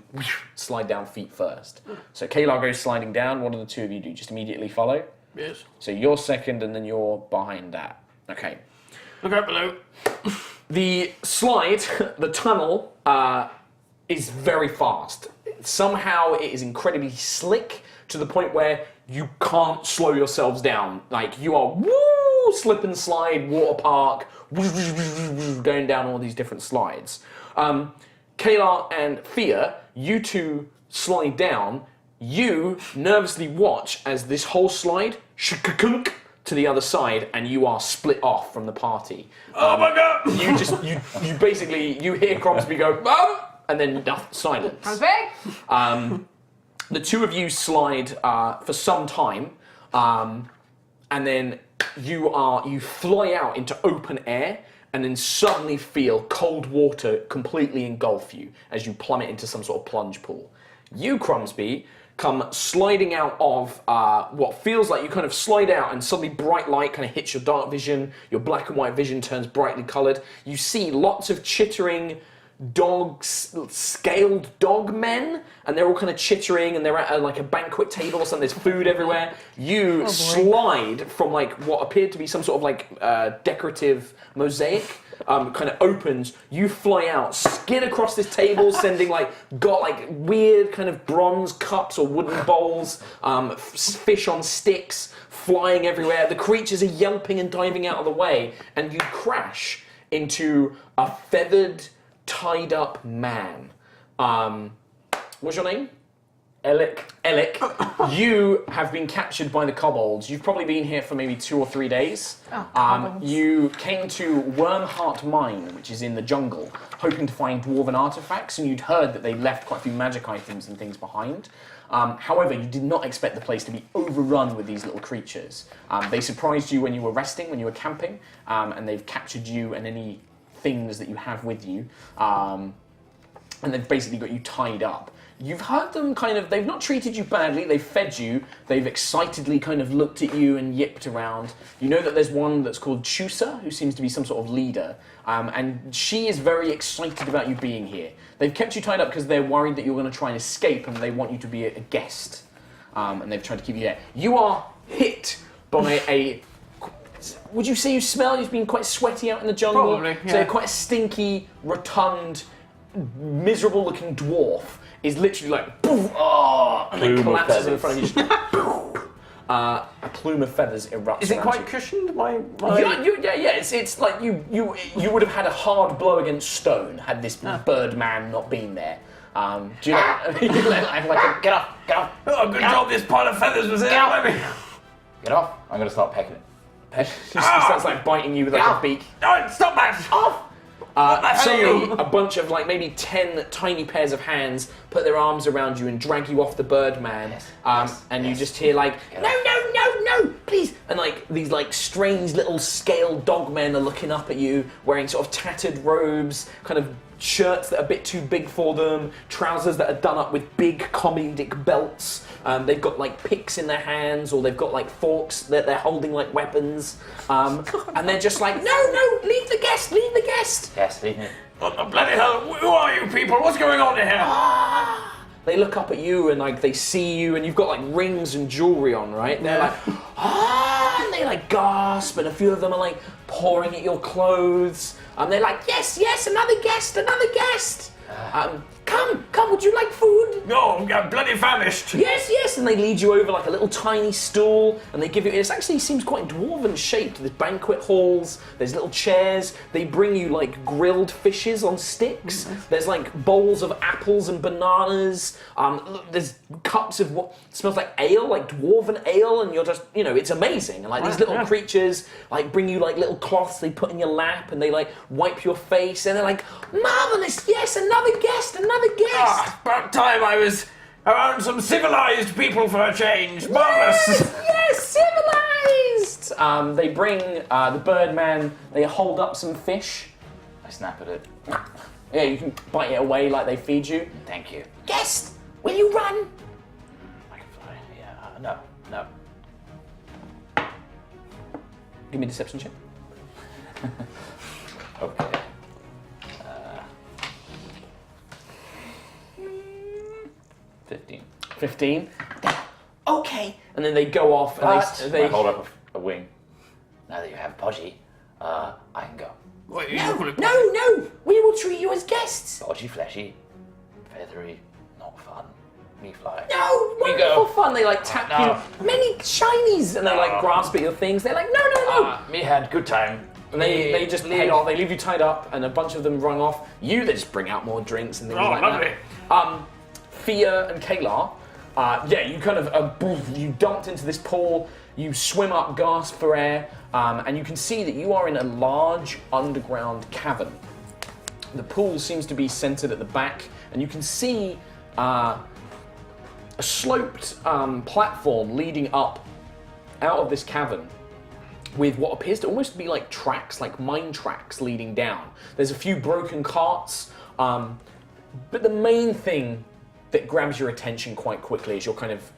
A: slide down feet first. So Kayla goes sliding down. What do the two of you do? Just immediately follow?
F: Yes.
A: So you're second, and then you're behind that. Okay.
F: Look out below.
A: The slide, the tunnel, is very fast. Somehow it is incredibly slick to the point where you can't slow yourselves down. Like you are slip and slide, water park, going down all these different slides. Kayla and Fia, you two slide down. You nervously watch as this whole slide to the other side, and you are split off from the party.
F: Oh my god!
A: You basically hear Cromsby go, and then silence.
E: Crosby?
A: The two of you slide for some time, and then you fly out into open air, and then suddenly feel cold water completely engulf you as you plummet into some sort of plunge pool. You, Cromsby, come sliding out of what feels like you kind of slide out and suddenly bright light kind of hits your dark vision, your black and white vision turns brightly coloured. You see lots of chittering scaled dog men, and they're all kind of chittering, and they're at like a banquet table or something. There's food everywhere. You slide from like what appeared to be some sort of like decorative mosaic, kind of opens. You fly out, skid across this table, sending got weird kind of bronze cups or wooden bowls, fish on sticks flying everywhere. The creatures are yelping and diving out of the way, and you crash into a feathered, tied up man. What's your name? Alec. You have been captured by the kobolds. You've probably been here for maybe 2 or 3 days. You came to Wormheart Mine, which is in the jungle, hoping to find dwarven artifacts, and you'd heard that they left quite a few magic items and things behind. However, you did not expect the place to be overrun with these little creatures. They surprised you when you were resting, when you were camping, and they've captured you and any things that you have with you. and they've basically got you tied up. You've heard them they've not treated you badly, they've fed you, they've excitedly kind of looked at you and yipped around. You know that there's one that's called Chusa, who seems to be some sort of leader, and she is very excited about you being here. They've kept you tied up because they're worried that you're going to try and escape and they want you to be a guest, and they've tried to keep you there. You are hit by a... Would you say you smell? You've been quite sweaty out in the jungle.
F: Probably, yeah.
A: So quite a stinky, rotund, miserable-looking dwarf is literally like, poof, oh, and then
B: Plume of
A: collapses in
B: feathers.
A: front of you. Just, poof. A plume of feathers erupts.
F: Is it
A: around
F: quite
A: you.
F: cushioned? My...
A: Yeah. It's like you would have had a hard blow against stone had this Birdman not been there. Do you know?
B: Get off!
F: Oh, good job this pile of feathers was there, baby.
B: Get off! I'm gonna start pecking it.
A: He starts like biting you with like a beak.
F: No, stop that!
A: Off!
F: hell
A: Suddenly,
F: you?
A: a bunch of like maybe 10 tiny pairs of hands put their arms around you and drag you off the Birdman, and you just hear like, no, please, and like these like strange little scaled dogmen are looking up at you, wearing sort of tattered robes, kind of shirts that are a bit too big for them, trousers that are done up with big comedic belts. They've got like picks in their hands, or they've got like forks that they're holding like weapons, and they're just like, no, leave the guest.
B: Yes, leave me.
F: What the bloody hell? Who are you people? What's going on here?
A: They look up at you and like they see you, and you've got like rings and jewelry on, right? And they're like, and they like gasp, and a few of them are like pouring at your clothes. They're like, yes, another guest. Come, would you like food?
F: No, I'm bloody famished.
A: Yes, and they lead you over like a little tiny stool, and they give you, it actually seems quite dwarven shaped. There's banquet halls, there's little chairs, they bring you like grilled fishes on sticks, there's like bowls of apples and bananas, there's cups of what smells like ale, like dwarven ale, and you're just, it's amazing. And like these little creatures like bring you like little cloths they put in your lap, and they like wipe your face, and they're like, marvellous, yes, another guest.
F: About time I was around some civilized people for a change. Marvellous.
A: Yes, civilized! They bring the Birdman, they hold up some fish.
B: I snap at it.
A: Yeah, you can bite it away like they feed you.
B: Thank you.
A: Guest, will you run?
B: I can fly. Yeah. No.
A: Give me a deception check.
B: Okay.
A: 15. Okay. And then they go off and they
B: I hold up a wing. Now that you have Podgy, I can go.
F: Wait, you call it
A: No, we will treat you as guests.
B: Podgy, fleshy, feathery, not fun. Me fly.
A: No,
B: We
A: wonderful
B: go.
A: fun. They like tap you. Many shinies, and they like grasp at your things. They're like, no.
B: Me had good time.
A: And they just head off. They leave you tied up, and a bunch of them run off. They just bring out more drinks and things
F: Oh,
A: like
F: lovely.
A: that. Fia and Kalar, you kind of you dumped into this pool. You swim up, gasp for air, and you can see that you are in a large underground cavern. The pool seems to be centered at the back, and you can see a sloped platform leading up out of this cavern, with what appears to almost be like tracks, like mine tracks leading down. There's a few broken carts, but the main thing that grabs your attention quite quickly as you're kind of,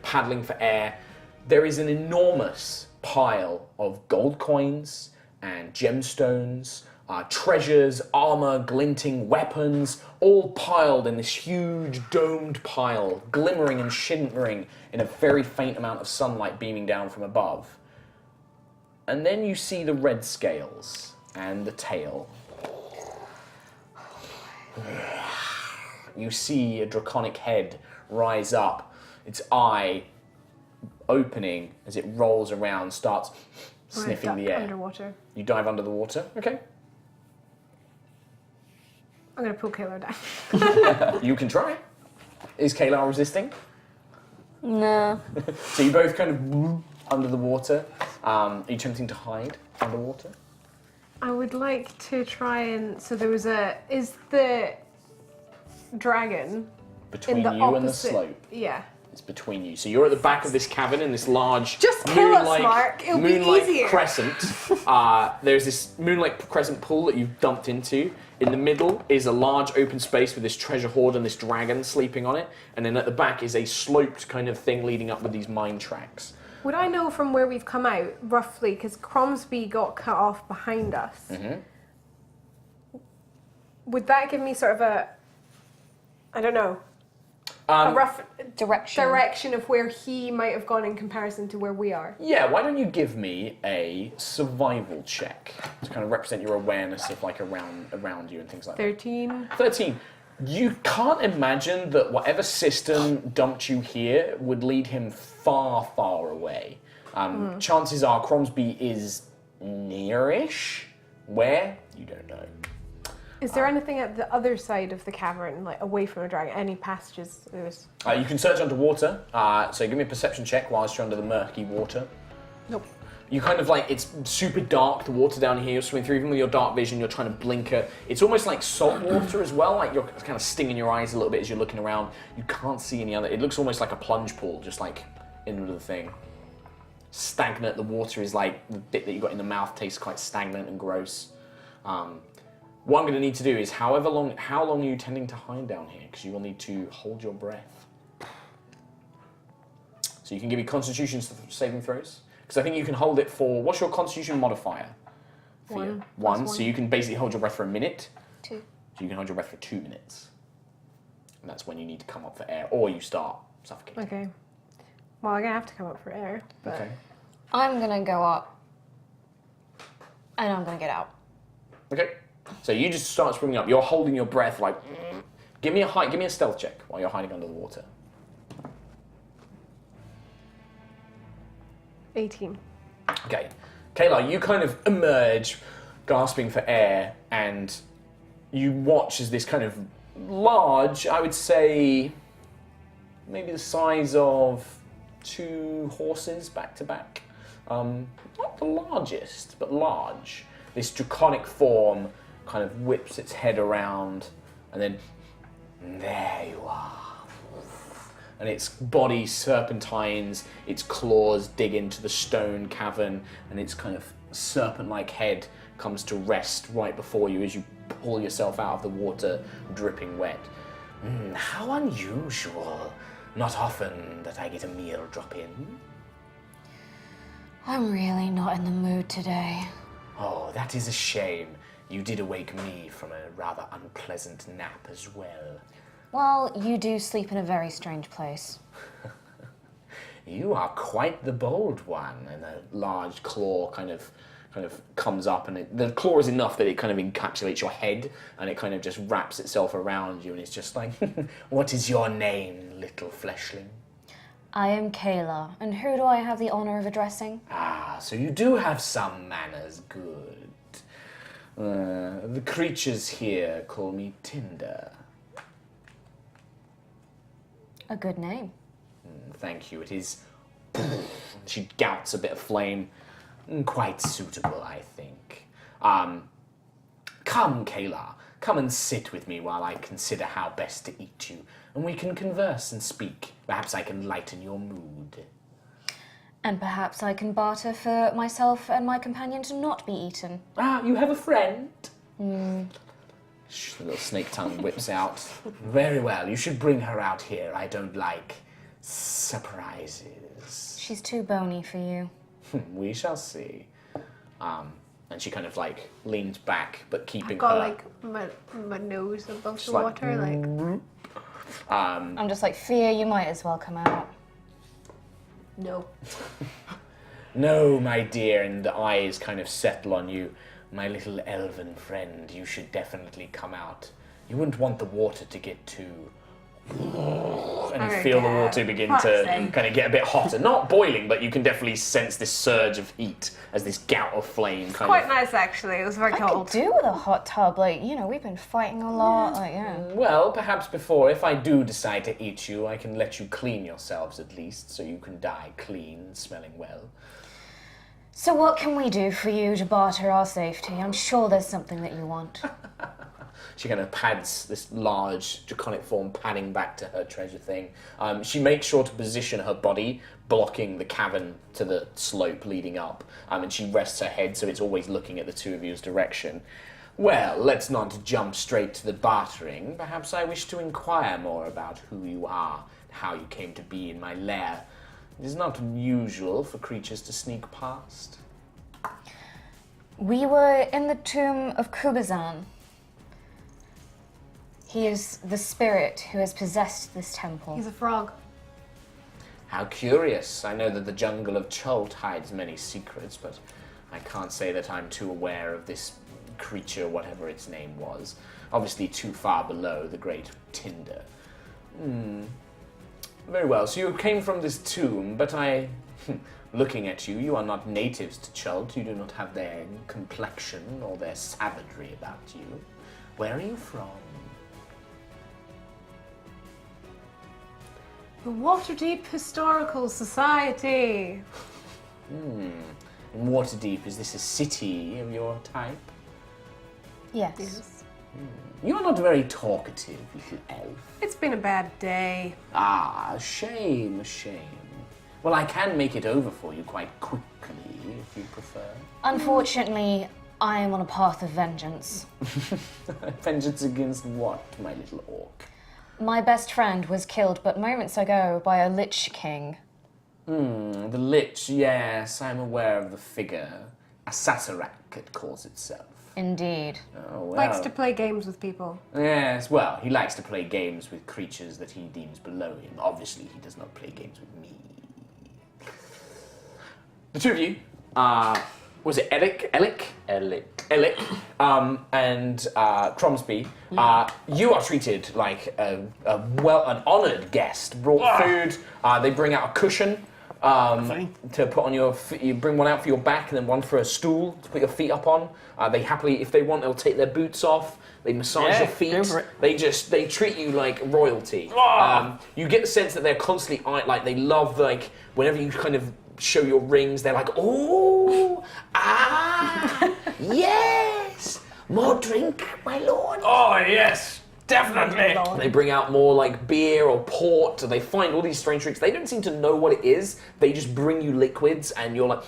A: paddling for air, there is an enormous pile of gold coins and gemstones, treasures, armor, glinting weapons, all piled in this huge domed pile, glimmering and shimmering in a very faint amount of sunlight beaming down from above. And then you see the red scales and the tail. You see a draconic head rise up, its eye opening as it rolls around, starts sniffing the air.
E: Underwater.
A: You dive under the water. Okay.
E: I'm gonna pull Kayla down.
A: You can try. Is Kayla resisting?
G: No.
A: So you both kind of under the water. Are you attempting to hide underwater?
E: I would like to try and. So there was is the dragon
A: Between
E: in the
A: you
E: opposite,
A: and the slope.
E: Yeah.
A: is between you. So you're at the back of this cavern in this large
E: Just kill us,
A: moonlike,
E: Mark. It'll be
A: moonlight
E: easier.
A: crescent. There's this moonlight crescent pool that you've dumped into. In the middle is a large open space with this treasure hoard and this dragon sleeping on it. And then at the back is a sloped kind of thing leading up with these mine tracks.
E: Would I know from where we've come out, roughly, because Cromsby got cut off behind us, would that give me sort of a, I don't know, a rough direction of where he might have gone in comparison to where we are?
A: Yeah, why don't you give me a survival check to kind of represent your awareness of like around you and things like
E: 13.
A: that. 13. You can't imagine that whatever system dumped you here would lead him far, far away. Chances are Cromsby is nearish. Where? You don't know.
E: Is there anything at the other side of the cavern, like away from the dragon? Any passages?
A: You can search underwater, so give me a perception check whilst you're under the murky water.
E: Nope.
A: You kind of like, it's super dark, the water down here, you're swimming through, even with your dark vision, you're trying to blinker. It's almost like salt water as well, like you're kind of stinging your eyes a little bit as you're looking around. You can't see any other, it looks almost like a plunge pool, just like in the thing. Stagnant, the water is like, the bit that you got in the mouth tastes quite stagnant and gross. What I'm going to need to do is, how long are you tending to hide down here? Because you will need to hold your breath. So you can give me Constitution saving throws. Because I think you can hold it for, what's your Constitution modifier? For you? One. So you can basically hold your breath for a minute.
G: 2.
A: So you can hold your breath for 2 minutes. And that's when you need to come up for air, or you start suffocating.
E: Okay. Well, I'm going to have to come up for air. But...
A: Okay.
G: I'm gonna go up, and I'm gonna get out.
A: Okay. So you just start swimming up. You're holding your breath like, give me a stealth check while you're hiding under the water.
E: 18.
A: Okay. Kayla, you kind of emerge, gasping for air, and you watch as this kind of large, I would say, maybe the size of 2 horses back to back. Not the largest, but large. This draconic form kind of whips its head around, and then there you are. And its body serpentines, its claws dig into the stone cavern, and its kind of serpent-like head comes to rest right before you as you pull yourself out of the water, dripping wet. How unusual. Not often that I get a meal drop in.
G: I'm really not in the mood today.
A: Oh, that is a shame. You did awake me from a rather unpleasant nap as well.
G: Well, you do sleep in a very strange place.
A: You are quite the bold one. And a large claw kind of comes up, and the claw is enough that it kind of encapsulates your head, and it kind of just wraps itself around you, and it's just like, what is your name, little fleshling?
G: I am Kayla, and who do I have the honor of addressing?
A: Ah, so you do have some manners, good. The creatures here call me Tinder.
G: A good name.
A: Thank you, it is... She gouts a bit of flame. Quite suitable, I think. Come, Kayla. Come and sit with me while I consider how best to eat you, and we can converse and speak. Perhaps I can lighten your mood.
G: And perhaps I can barter for myself and my companion to not be eaten.
A: Ah, you have a friend? Shh, the little snake tongue whips out. Very well, you should bring her out here. I don't like surprises.
G: She's too bony for you.
A: We shall see. And she kind of like leans back, but keeping
E: I've got
A: her...
E: like my nose above the
A: like-
E: water, like
G: I'm just like, Fia, you might as well come out.
E: no.
A: No, my dear, and the eyes kind of settle on you. My little elven friend, you should definitely come out. You wouldn't want the water to get too... And you feel the water begin to kind of get a bit hotter. Not boiling, but you can definitely sense this surge of heat as this gout of flame kind
E: Quite
A: of...
E: nice, actually. It was very
G: I
E: cold.
G: could do with a hot tub, like, you know, we've been fighting a lot, like, yeah.
A: Well, perhaps before, if I do decide to eat you, I can let you clean yourselves at least, so you can die clean, smelling well.
G: So what can we do for you to barter our safety? I'm sure there's something that you want.
A: She kind of pads this large draconic form, padding back to her treasure thing. She makes sure to position her body, blocking the cavern to the slope leading up, and she rests her head so it's always looking at the two of you's direction. Well, let's not jump straight to the bartering. Perhaps I wish to inquire more about who you are, how you came to be in my lair. It is not unusual for creatures to sneak past.
G: We were in the tomb of Kubazan. He is the spirit who has possessed this temple.
E: He's a frog.
A: How curious. I know that the jungle of Chult hides many secrets, but I can't say that I'm too aware of this creature, whatever its name was. Obviously too far below the great Tinder. Very well, so you came from this tomb, but looking at you, you are not natives to Chult. You do not have their complexion or their savagery about you. Where are you from?
E: The Waterdeep Historical Society.
A: In Waterdeep, is this a city of your type?
G: Yes.
A: You are not very talkative, little elf.
E: It's been a bad day.
A: Ah, a shame, a shame. Well, I can make it over for you quite quickly, if you prefer.
G: Unfortunately, I am on a path of vengeance.
A: Vengeance against what, my little orc?
G: My best friend was killed but moments ago by a Lich King.
A: The Lich, yes, I'm aware of the figure. A Saserac, it calls itself.
G: Indeed.
A: Oh, well.
E: Likes to play games with people.
A: Yes, well, he likes to play games with creatures that he deems below him. Obviously, he does not play games with me. The two of you, was it Elic, and Cromsby, you are treated like an honoured guest. Brought food, they bring out a cushion to put on your feet. You bring one out for your back and then one for a stool to put your feet up on. They happily, if they want, they'll take their boots off. They massage your feet.
F: Go for it.
A: They treat you like royalty. You get the sense that they're constantly they love whenever you kind of show your rings, they're like, yes, more drink, my lord.
F: Oh, yes, definitely.
A: They bring out more beer or port. They find all these strange drinks. They don't seem to know what it is. They just bring you liquids, and you're like,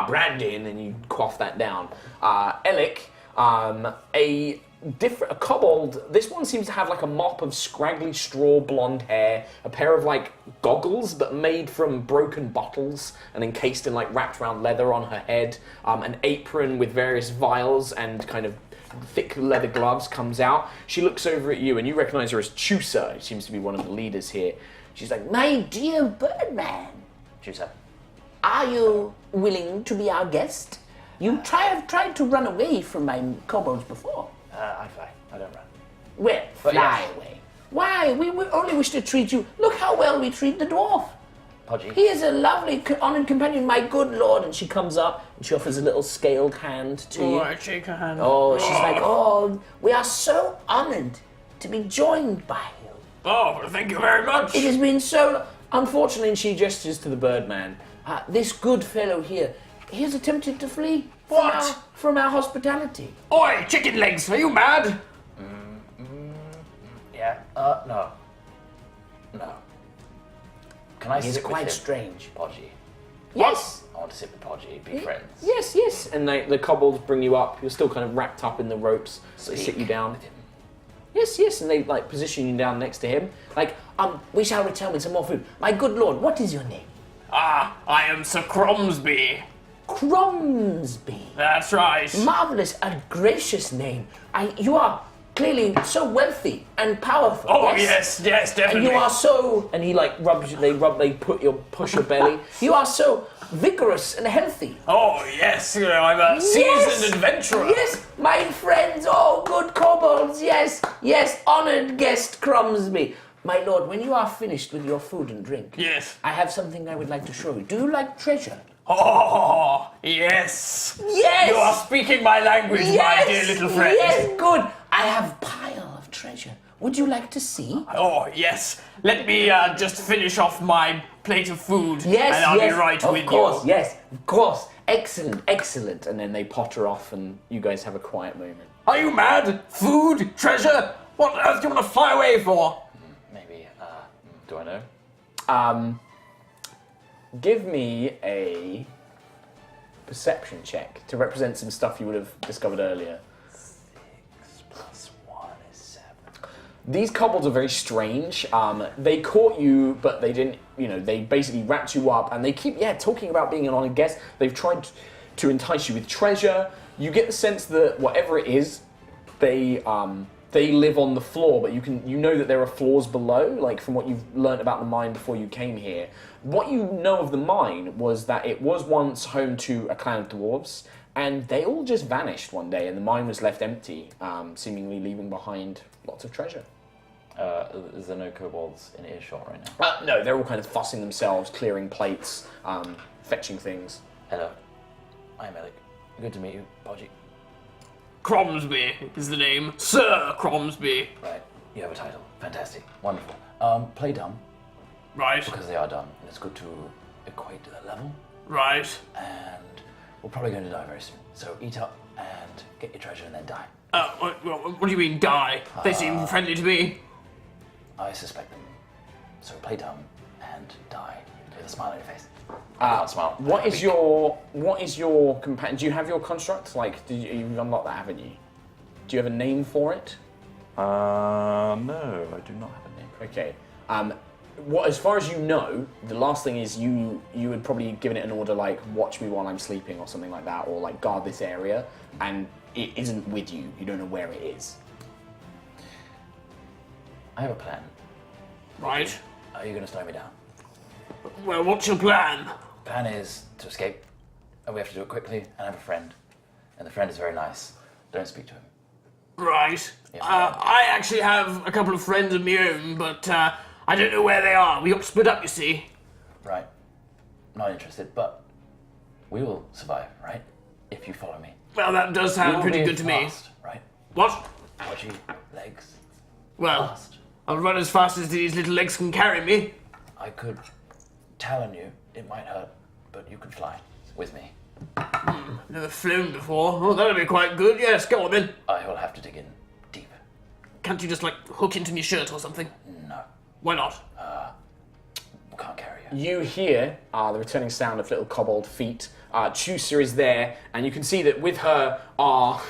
A: brandy, and then you quaff that down. Elic, a kobold. This one seems to have a mop of scraggly straw blonde hair, a pair of goggles but made from broken bottles and encased in wrapped around leather on her head. An apron with various vials and kind of thick leather gloves comes out. She looks over at you and you recognize her as Chusa. She seems to be one of the leaders here. She's like, "My dear Birdman, Chusa, are you willing to be our guest? You have tried to run away from my kobolds before."
B: I fly. I don't run.
A: Well, fly away. Why? We only wish to treat you. Look how well we treat the dwarf.
B: Podgy.
A: He is a lovely, honoured companion, my good lord. And she comes up and she offers a little scaled hand to you.
F: I shake her hand.
A: Oh, she's like, we are so honoured to be joined by you.
F: Oh, well, thank you very much.
A: It has been so. Unfortunately, and she gestures to the Birdman. This good fellow here, he has attempted to flee.
F: What?
A: From our hospitality.
F: Oi, chicken legs, are you mad?
B: Yeah. No. No. Can I
A: He's
B: sit
A: quite
B: with him?
A: strange.
B: Podgy.
A: Yes.
B: I want to sit with Podgy, be friends.
A: Yes. And the kobolds bring you up. You're still kind of wrapped up in the ropes. So they sit you down.
B: With him.
A: Yes, and they position you down next to him. We shall return with some more food. My good lord, what is your name?
F: I am Sir Cromsby.
A: Cromsby.
F: That's right.
A: Marvelous, a gracious name. You are clearly so wealthy and powerful.
F: Oh, yes, definitely.
A: And you are so, and he rubs you, they push your belly. You are so vigorous and healthy.
F: Oh, yes, I'm a seasoned adventurer.
A: Yes, my friends, good kobolds, yes, honoured guest Cromsby. My lord, when you are finished with your food and drink,
F: Yes.
A: I have something I would like to show you. Do you like treasure?
F: Oh, yes.
A: Yes!
F: You are speaking my language, my dear little friend.
A: Yes, good. I have a pile of treasure. Would you like to see?
F: Oh, yes. Let me just finish off my plate of food,
A: Yes,
F: and I'll be right with
A: Of course,
F: you.
A: yes, of course. Excellent, excellent. And then they potter off and you guys have a quiet moment.
F: Are you mad? Food? Treasure? What on earth do you want to fly away for?
B: Maybe, do I know?
A: Give me a perception check to represent some stuff you would have discovered earlier.
B: 6 plus 1 is 7.
A: These kobolds are very strange. They caught you, but they didn't, they basically wrapped you up and they keep, talking about being an honored guest. They've tried to entice you with treasure. You get the sense that whatever it is, they live on the floor, but you know that there are floors below, like from what you've learned about the mine before you came here. What you know of the mine was that it was once home to a clan of dwarves, and they all just vanished one day, and the mine was left empty, seemingly leaving behind lots of treasure.
B: Is there no kobolds in earshot right now?
A: No, they're all kind of fussing themselves, clearing plates, fetching things.
B: Hello. I'm Alec. Good to meet you, Podgy.
F: Cromsby is the name. Sir Cromsby.
B: Right, you have a title. Fantastic. Wonderful. Play dumb,
F: Right,
B: because they are dumb, and it's good to equate to their level,
F: right.
B: and we're probably going to die very soon. So eat up and get your treasure and then die.
F: What do you mean, die? They seem friendly to me.
B: I suspect them. So play dumb and die with a smile on your face. I can't smile.
A: What is your companion? Do you have your construct? Like, you've unlocked that, haven't you? Do you have a name for it?
B: No, I do not have a name.
A: Okay. As far as you know, the last thing is you would probably given it an order like watch me while I'm sleeping or something like that, or like guard this area, and it isn't with you. You don't know where it is.
B: I have a plan.
F: Right.
B: Are you going to slow me down?
F: Well, what's your plan?
B: Plan is to escape, and we have to do it quickly, and I have a friend. And the friend is very nice. Don't speak to him.
F: Right.
B: Yes,
F: I actually have a couple of friends of my own, but I don't know where they are. We got split up, you see.
B: Right. Not interested, but we will survive, right? If you follow me.
F: Well, that does
B: We
F: sound
B: will
F: pretty
B: be
F: good to me.
B: fast, right?
F: What?
B: Podgy, legs,
F: Well,
B: fast.
F: I'll run as fast as these little legs can carry me.
B: I could talon you. It might hurt, but you could fly with me.
F: Never flown before. Oh, that'll be quite good. Yes, go on then.
B: I will have to dig in deep.
F: Can't you just, hook into my shirt or something?
B: No,
F: Why not?
B: can't carry you.
A: You hear the returning sound of little kobold feet. Chusa is there, and you can see that with her are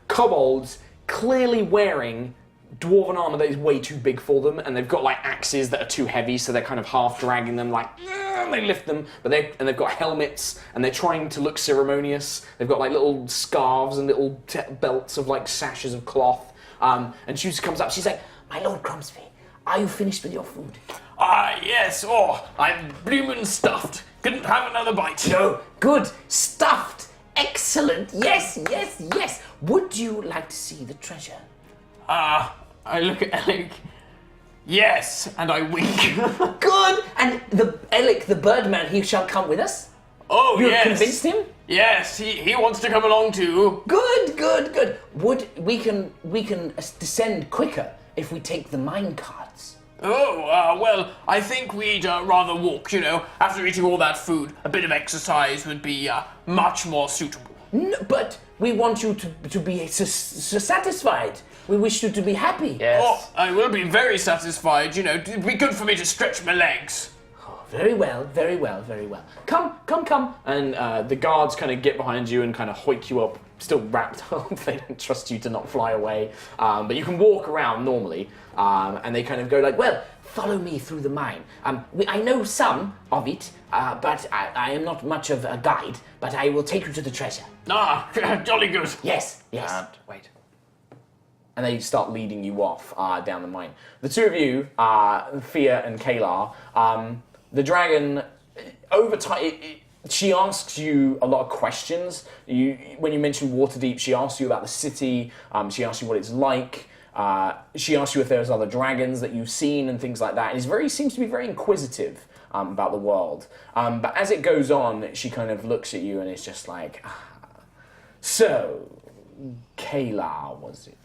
A: kobolds clearly wearing dwarven armor that is way too big for them, and they've got axes that are too heavy, so they're kind of half dragging them, they lift them, but they've got helmets, and they're trying to look ceremonious. They've got little scarves and little belts of sashes of cloth. And Chusa comes up. She's like, "My Lord Cromsby, are you finished with your food?"
F: Yes. Oh, I'm bloomin' stuffed. Couldn't have another bite.
A: No, good, stuffed, excellent. Yes, yes, yes. Would you like to see the treasure?
F: I look at Alec. Yes, and I wink.
A: Good, and Alec, the Birdman, he shall come with us.
F: Oh,
A: You
F: yes.
A: have convinced him.
F: Yes, he wants to come along too.
A: Good, good, good. We can descend quicker if we take the mine carts.
F: Oh, well, I think we'd rather walk, After eating all that food, a bit of exercise would be much more suitable.
A: No, but we want you to be satisfied. We wish you to be happy.
B: Yes.
F: Oh, I will be very satisfied, It'd be good for me to stretch my legs.
A: Very well, very well, very well. Come, come, come. And the guards kind of get behind you and kind of hoik you up, still wrapped up. They don't trust you to not fly away. But you can walk around normally. And they kind of go well, follow me through the mine. I know some of it, but I am not much of a guide. But I will take you to the treasure.
F: Jolly good.
A: Yes, yes.
B: Can't wait.
A: And they start leading you off down the mine. The two of you, Fia and Kalar, the dragon, over time, she asks you a lot of questions. When you mention Waterdeep, she asks you about the city, she asks you what it's like, she asks you if there's other dragons that you've seen and things like that. And seems to be very inquisitive about the world. But as it goes on, she kind of looks at you and it's just so, Kalar, was it?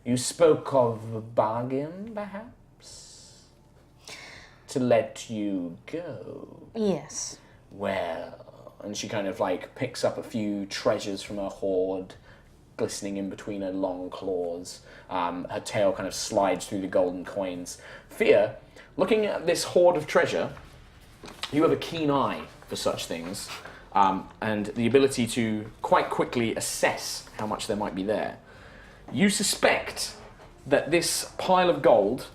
A: You spoke of a bargain, perhaps? To let you go?
G: Yes.
A: Well, and she kind of like picks up a few treasures from her hoard, glistening in between her long claws. Her tail kind of slides through the golden coins. Fia, looking at this hoard of treasure, you have a keen eye for such things, and the ability to quite quickly assess how much there might be there. You suspect that this pile of gold,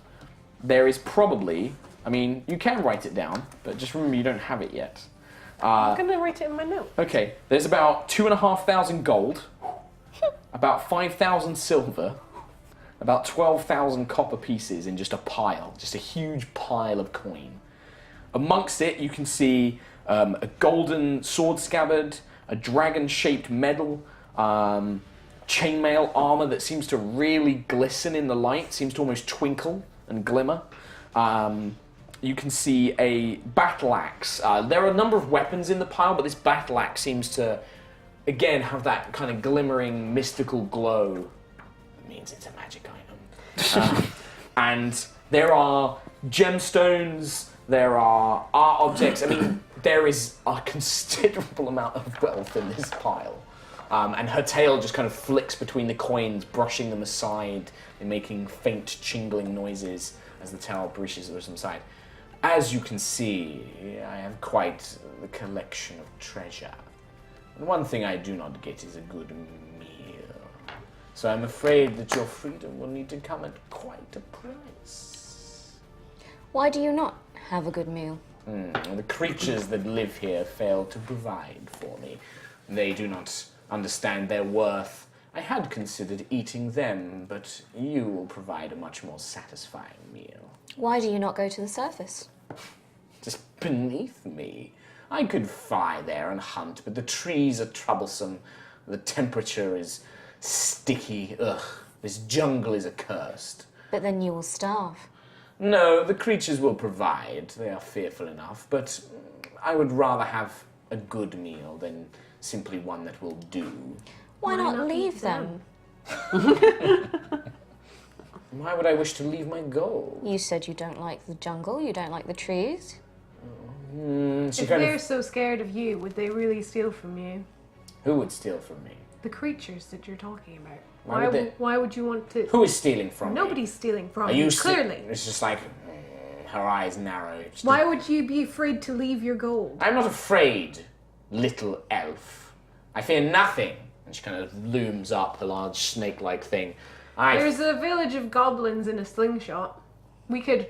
A: there is probably, I mean, you can write it down, but just remember you don't have it yet.
E: I'm gonna write it in my note.
A: Okay, there's about 2,500 gold, about 5,000 silver, about 12,000 copper pieces in just a pile, just a huge pile of coin. Amongst it, you can see a golden sword scabbard, a dragon-shaped medal, chainmail armor that seems to really glisten in the light, seems to almost twinkle and glimmer. You can see a battle axe. There are a number of weapons in the pile, but this battle axe seems to, again, have that kind of glimmering, mystical glow. It means it's a magic item. And there are gemstones, there are art objects. I mean, there is a considerable amount of wealth in this pile. And her tail just kind of flicks between the coins, brushing them aside and making faint, jingling noises as the tail brushes them aside. As you can see, I have quite the collection of treasure. And one thing I do not get is a good meal. So I'm afraid that your freedom will need to come at quite a price.
G: Why do you not have a good meal?
A: The creatures that live here fail to provide for me. They do not understand their worth. I had considered eating them, but you will provide a much more satisfying meal.
G: Why do you not go to the surface?
A: Just beneath me. I could fly there and hunt, but the trees are troublesome. The temperature is sticky. Ugh, this jungle is accursed.
G: But then you will starve.
A: No, the creatures will provide. They are fearful enough, but I would rather have a good meal than simply one that will do.
G: Why not leave
E: eat
G: them?
A: Why would I wish to leave my goal?
G: You said you don't like the jungle, you don't like the trees.
A: She
E: If
A: kind
E: they're
A: of,
E: so scared of you, would they really steal from you?
A: who would steal from me?
E: The creatures that you're talking about.
A: Why would they-
E: Why would you want to?
A: Who is stealing from me?
E: Nobody's stealing from
A: Are
E: you.
A: you
E: Clearly.
A: It's just like her eyes narrow. Just
E: Why would you be afraid to leave your gold?
A: I'm not afraid, little elf. I fear nothing. And she kind of looms up, a large snake-like thing.
E: There's a village of goblins in a slingshot. We could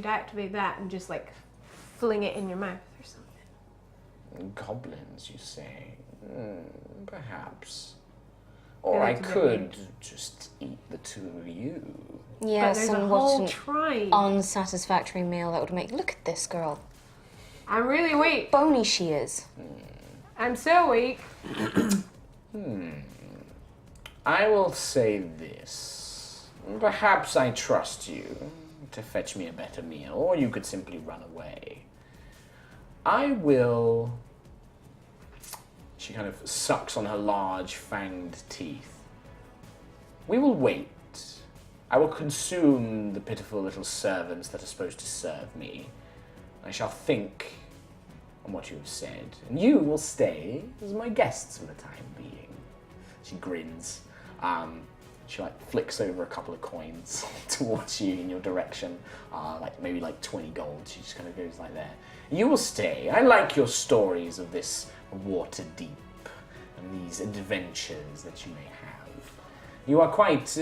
E: activate that and just like fling it in your mouth or something.
A: Goblins, you say? Perhaps. Or
E: They
A: I
E: like to be
A: could just eat the two of you.
E: But
G: Yes,
E: there's a
G: and what
E: whole
G: an
E: tribe.
G: unsatisfactory meal that would make. Look at this girl.
E: I'm really weak.
G: Bony she is.
E: I'm so weak.
A: I will say this. Perhaps I trust you to fetch me a better meal, or you could simply run away. I will... She kind of sucks on her large fanged teeth. We will wait. I will consume the pitiful little servants that are supposed to serve me. I shall think on what you have said, and you will stay as my guests for the time being. She grins. She like flicks over a couple of coins towards you in your direction, maybe 20 gold. She just kind of goes like there. You will stay. I like your stories of this water deep and these adventures that you may have. You are quite,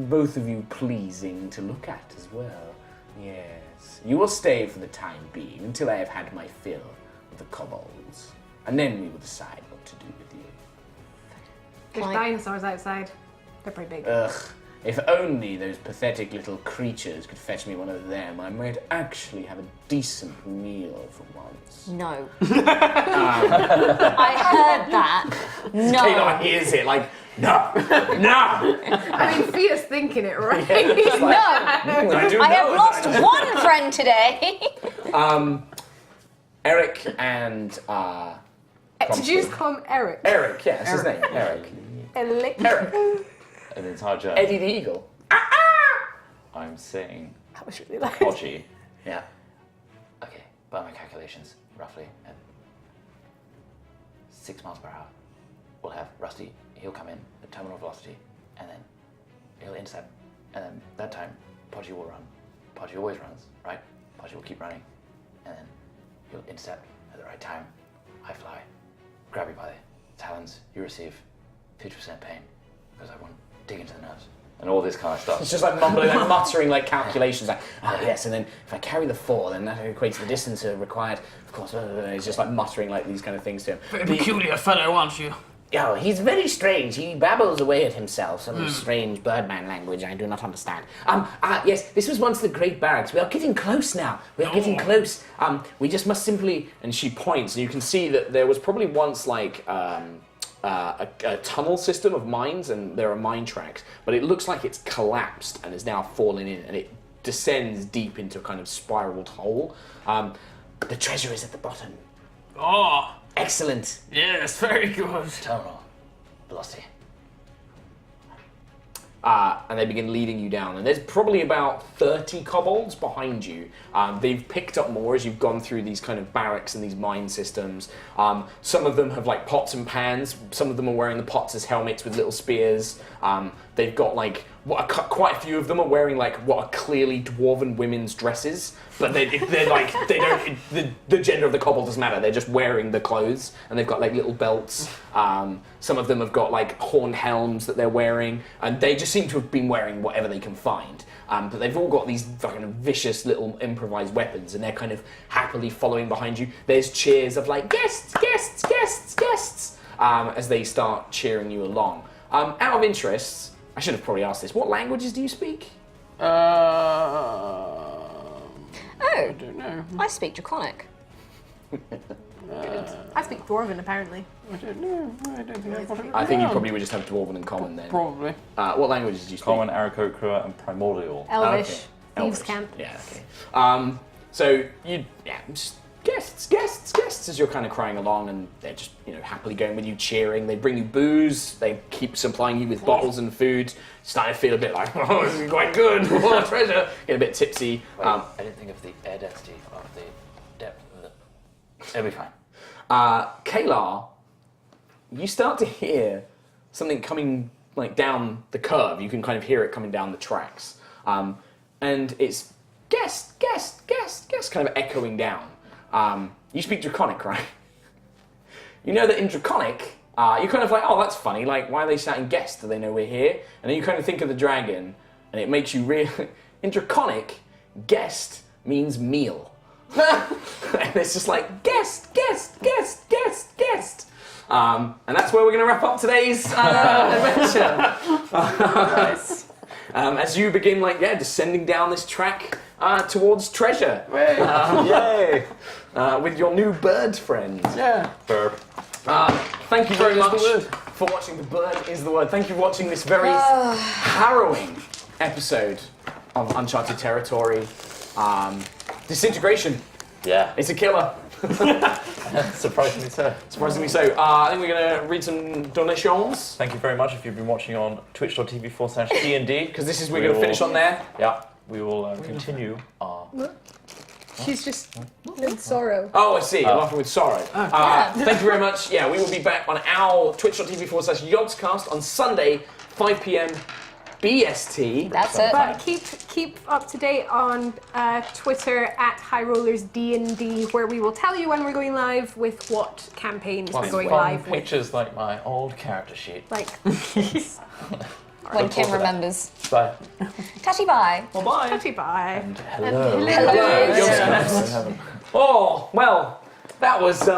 A: both of you, pleasing to look at as well. Yes. You will stay for the time being until I have had my fill of the kobolds, and then we will decide what to do with you.
E: There's
G: Fine.
E: dinosaurs outside. They're pretty big.
A: Ugh, if only those pathetic little creatures could fetch me one of them, I might actually have a decent meal for once.
G: No. I heard that. No.
A: Taylor hears it like, no, no!
E: I mean, Fia's thinking it, right?
G: No.
A: I do
G: I have
A: know
G: lost
A: that.
G: one friend today.
A: Eric and,
E: Did you just call him Eric?
A: Eric, yeah, that's his name, Eric.
E: Eric.
B: An entire journey.
A: Eddie the Eagle.
B: I'm saying
E: That was really loud.
B: Podgy.
A: Yeah.
B: Okay, by my calculations, roughly, 6 miles per hour. We'll have Rusty, he'll come in at terminal velocity, and then he'll intercept, and then that time, Podgy will run. Podgy always runs, right? Podgy will keep running, and then he'll intercept at the right time. I fly, grab you by the talons, you receive 50% pain, because I won't dig into the nerves. And all this kind of stuff.
A: It's just like mumbling, like muttering, like calculations, like, yes, and then if I carry the 4, then that equates to the distance required. Of course, he's just like muttering like these kind of things to him.
F: Very peculiar fellow, aren't you?
A: Oh, he's very strange. He babbles away at himself, some strange birdman language I do not understand. Yes, this was once the Great Barracks. We are getting close now. We are getting close. We just must simply... And she points, and you can see that there was probably once, like, a tunnel system of mines, and there are mine tracks, but it looks like it's collapsed and is now fallen in, and it descends deep into a kind of spiraled hole. The treasure is at the bottom.
F: Oh,
A: Excellent.
F: yes, very good.
B: Terminal velocity.
A: And they begin leading you down. And there's probably about 30 kobolds behind you. They've picked up more as you've gone through these kind of barracks and these mine systems. Some of them have like pots and pans. Some of them are wearing the pots as helmets with little spears. They've got like, quite a few of them are wearing like what are clearly dwarven women's dresses. But they're like, they don't, the gender of the kobold doesn't matter. They're just wearing the clothes. And they've got like little belts. Some of them have got like horn helms that they're wearing. And they just seem to have been wearing whatever they can find. But they've all got these fucking vicious little improvised weapons. And they're kind of happily following behind you. There's cheers of like, guests, guests, guests, guests. As they start cheering you along. Out of interest, I should have probably asked this. What languages do you speak?
G: Oh,
F: I don't know.
G: I speak Draconic.
E: I speak Dwarven, apparently.
F: I don't know. I don't think I've got it.
A: I think you probably would just have Dwarven in common then.
F: Probably.
A: What languages do you speak?
B: Common, Aarakocra, and Primordial.
E: Elvish.
A: Okay.
E: Thieves'
A: Elvish.
E: camp.
A: Yeah, okay. So you, just guests, guests, guests, as you're kind of crying along, and they're just, happily going with you, cheering. They bring you booze. They keep supplying you with bottles and food. Starting to feel a bit like, oh, this is quite good. Oh, treasure. Get a bit tipsy.
B: Wait, I didn't think of the air density of the depth of the... It'll be fine.
A: Kalar, you start to hear something coming like down the curve. You can kind of hear it coming down the tracks. And it's guest, guest, guest, guest, kind of echoing down. You speak Draconic, right? You know that in Draconic, you're kind of like, oh, that's funny. Like, why are they shouting guest? Do they know we're here? And then you kind of think of the dragon, and it makes you in Draconic, guest means meal. And it's just like, guest, guest, guest, guest, guest. And that's where we're going to wrap up today's adventure.
B: Nice.
A: As you begin, descending down this track towards treasure.
B: Yay!
A: With your new bird friends.
F: Yeah.
B: Burp.
A: Thank you very much for watching. The bird is the word. Thank you for watching this very harrowing episode of Uncharted Territory. Disintegration.
B: Yeah.
A: It's a killer.
B: Surprisingly so.
A: Surprisingly so. I think we're going to read some donations.
B: Thank you very much if you've been watching on twitch.tv/D&D.
A: Because we're going to finish on there.
B: Yeah. We will continue our...
E: She's just in sorrow.
A: Oh, I see. Laughing with sorrow. Thank you very much. Yeah, we will be back on our twitch.tv/yogscast on Sunday, 5 p.m. BST.
G: That's it.
E: But keep up to date on Twitter at HighRollersD&D, where we will tell you when we're going live with what campaigns we're going live with.
B: Pictures like my old character sheet.
E: Like
G: When Kim remembers.
B: Bye.
G: Tatty bye.
A: Well, bye.
E: Tatty bye.
B: Hello.
A: Hello. Oh, well, that was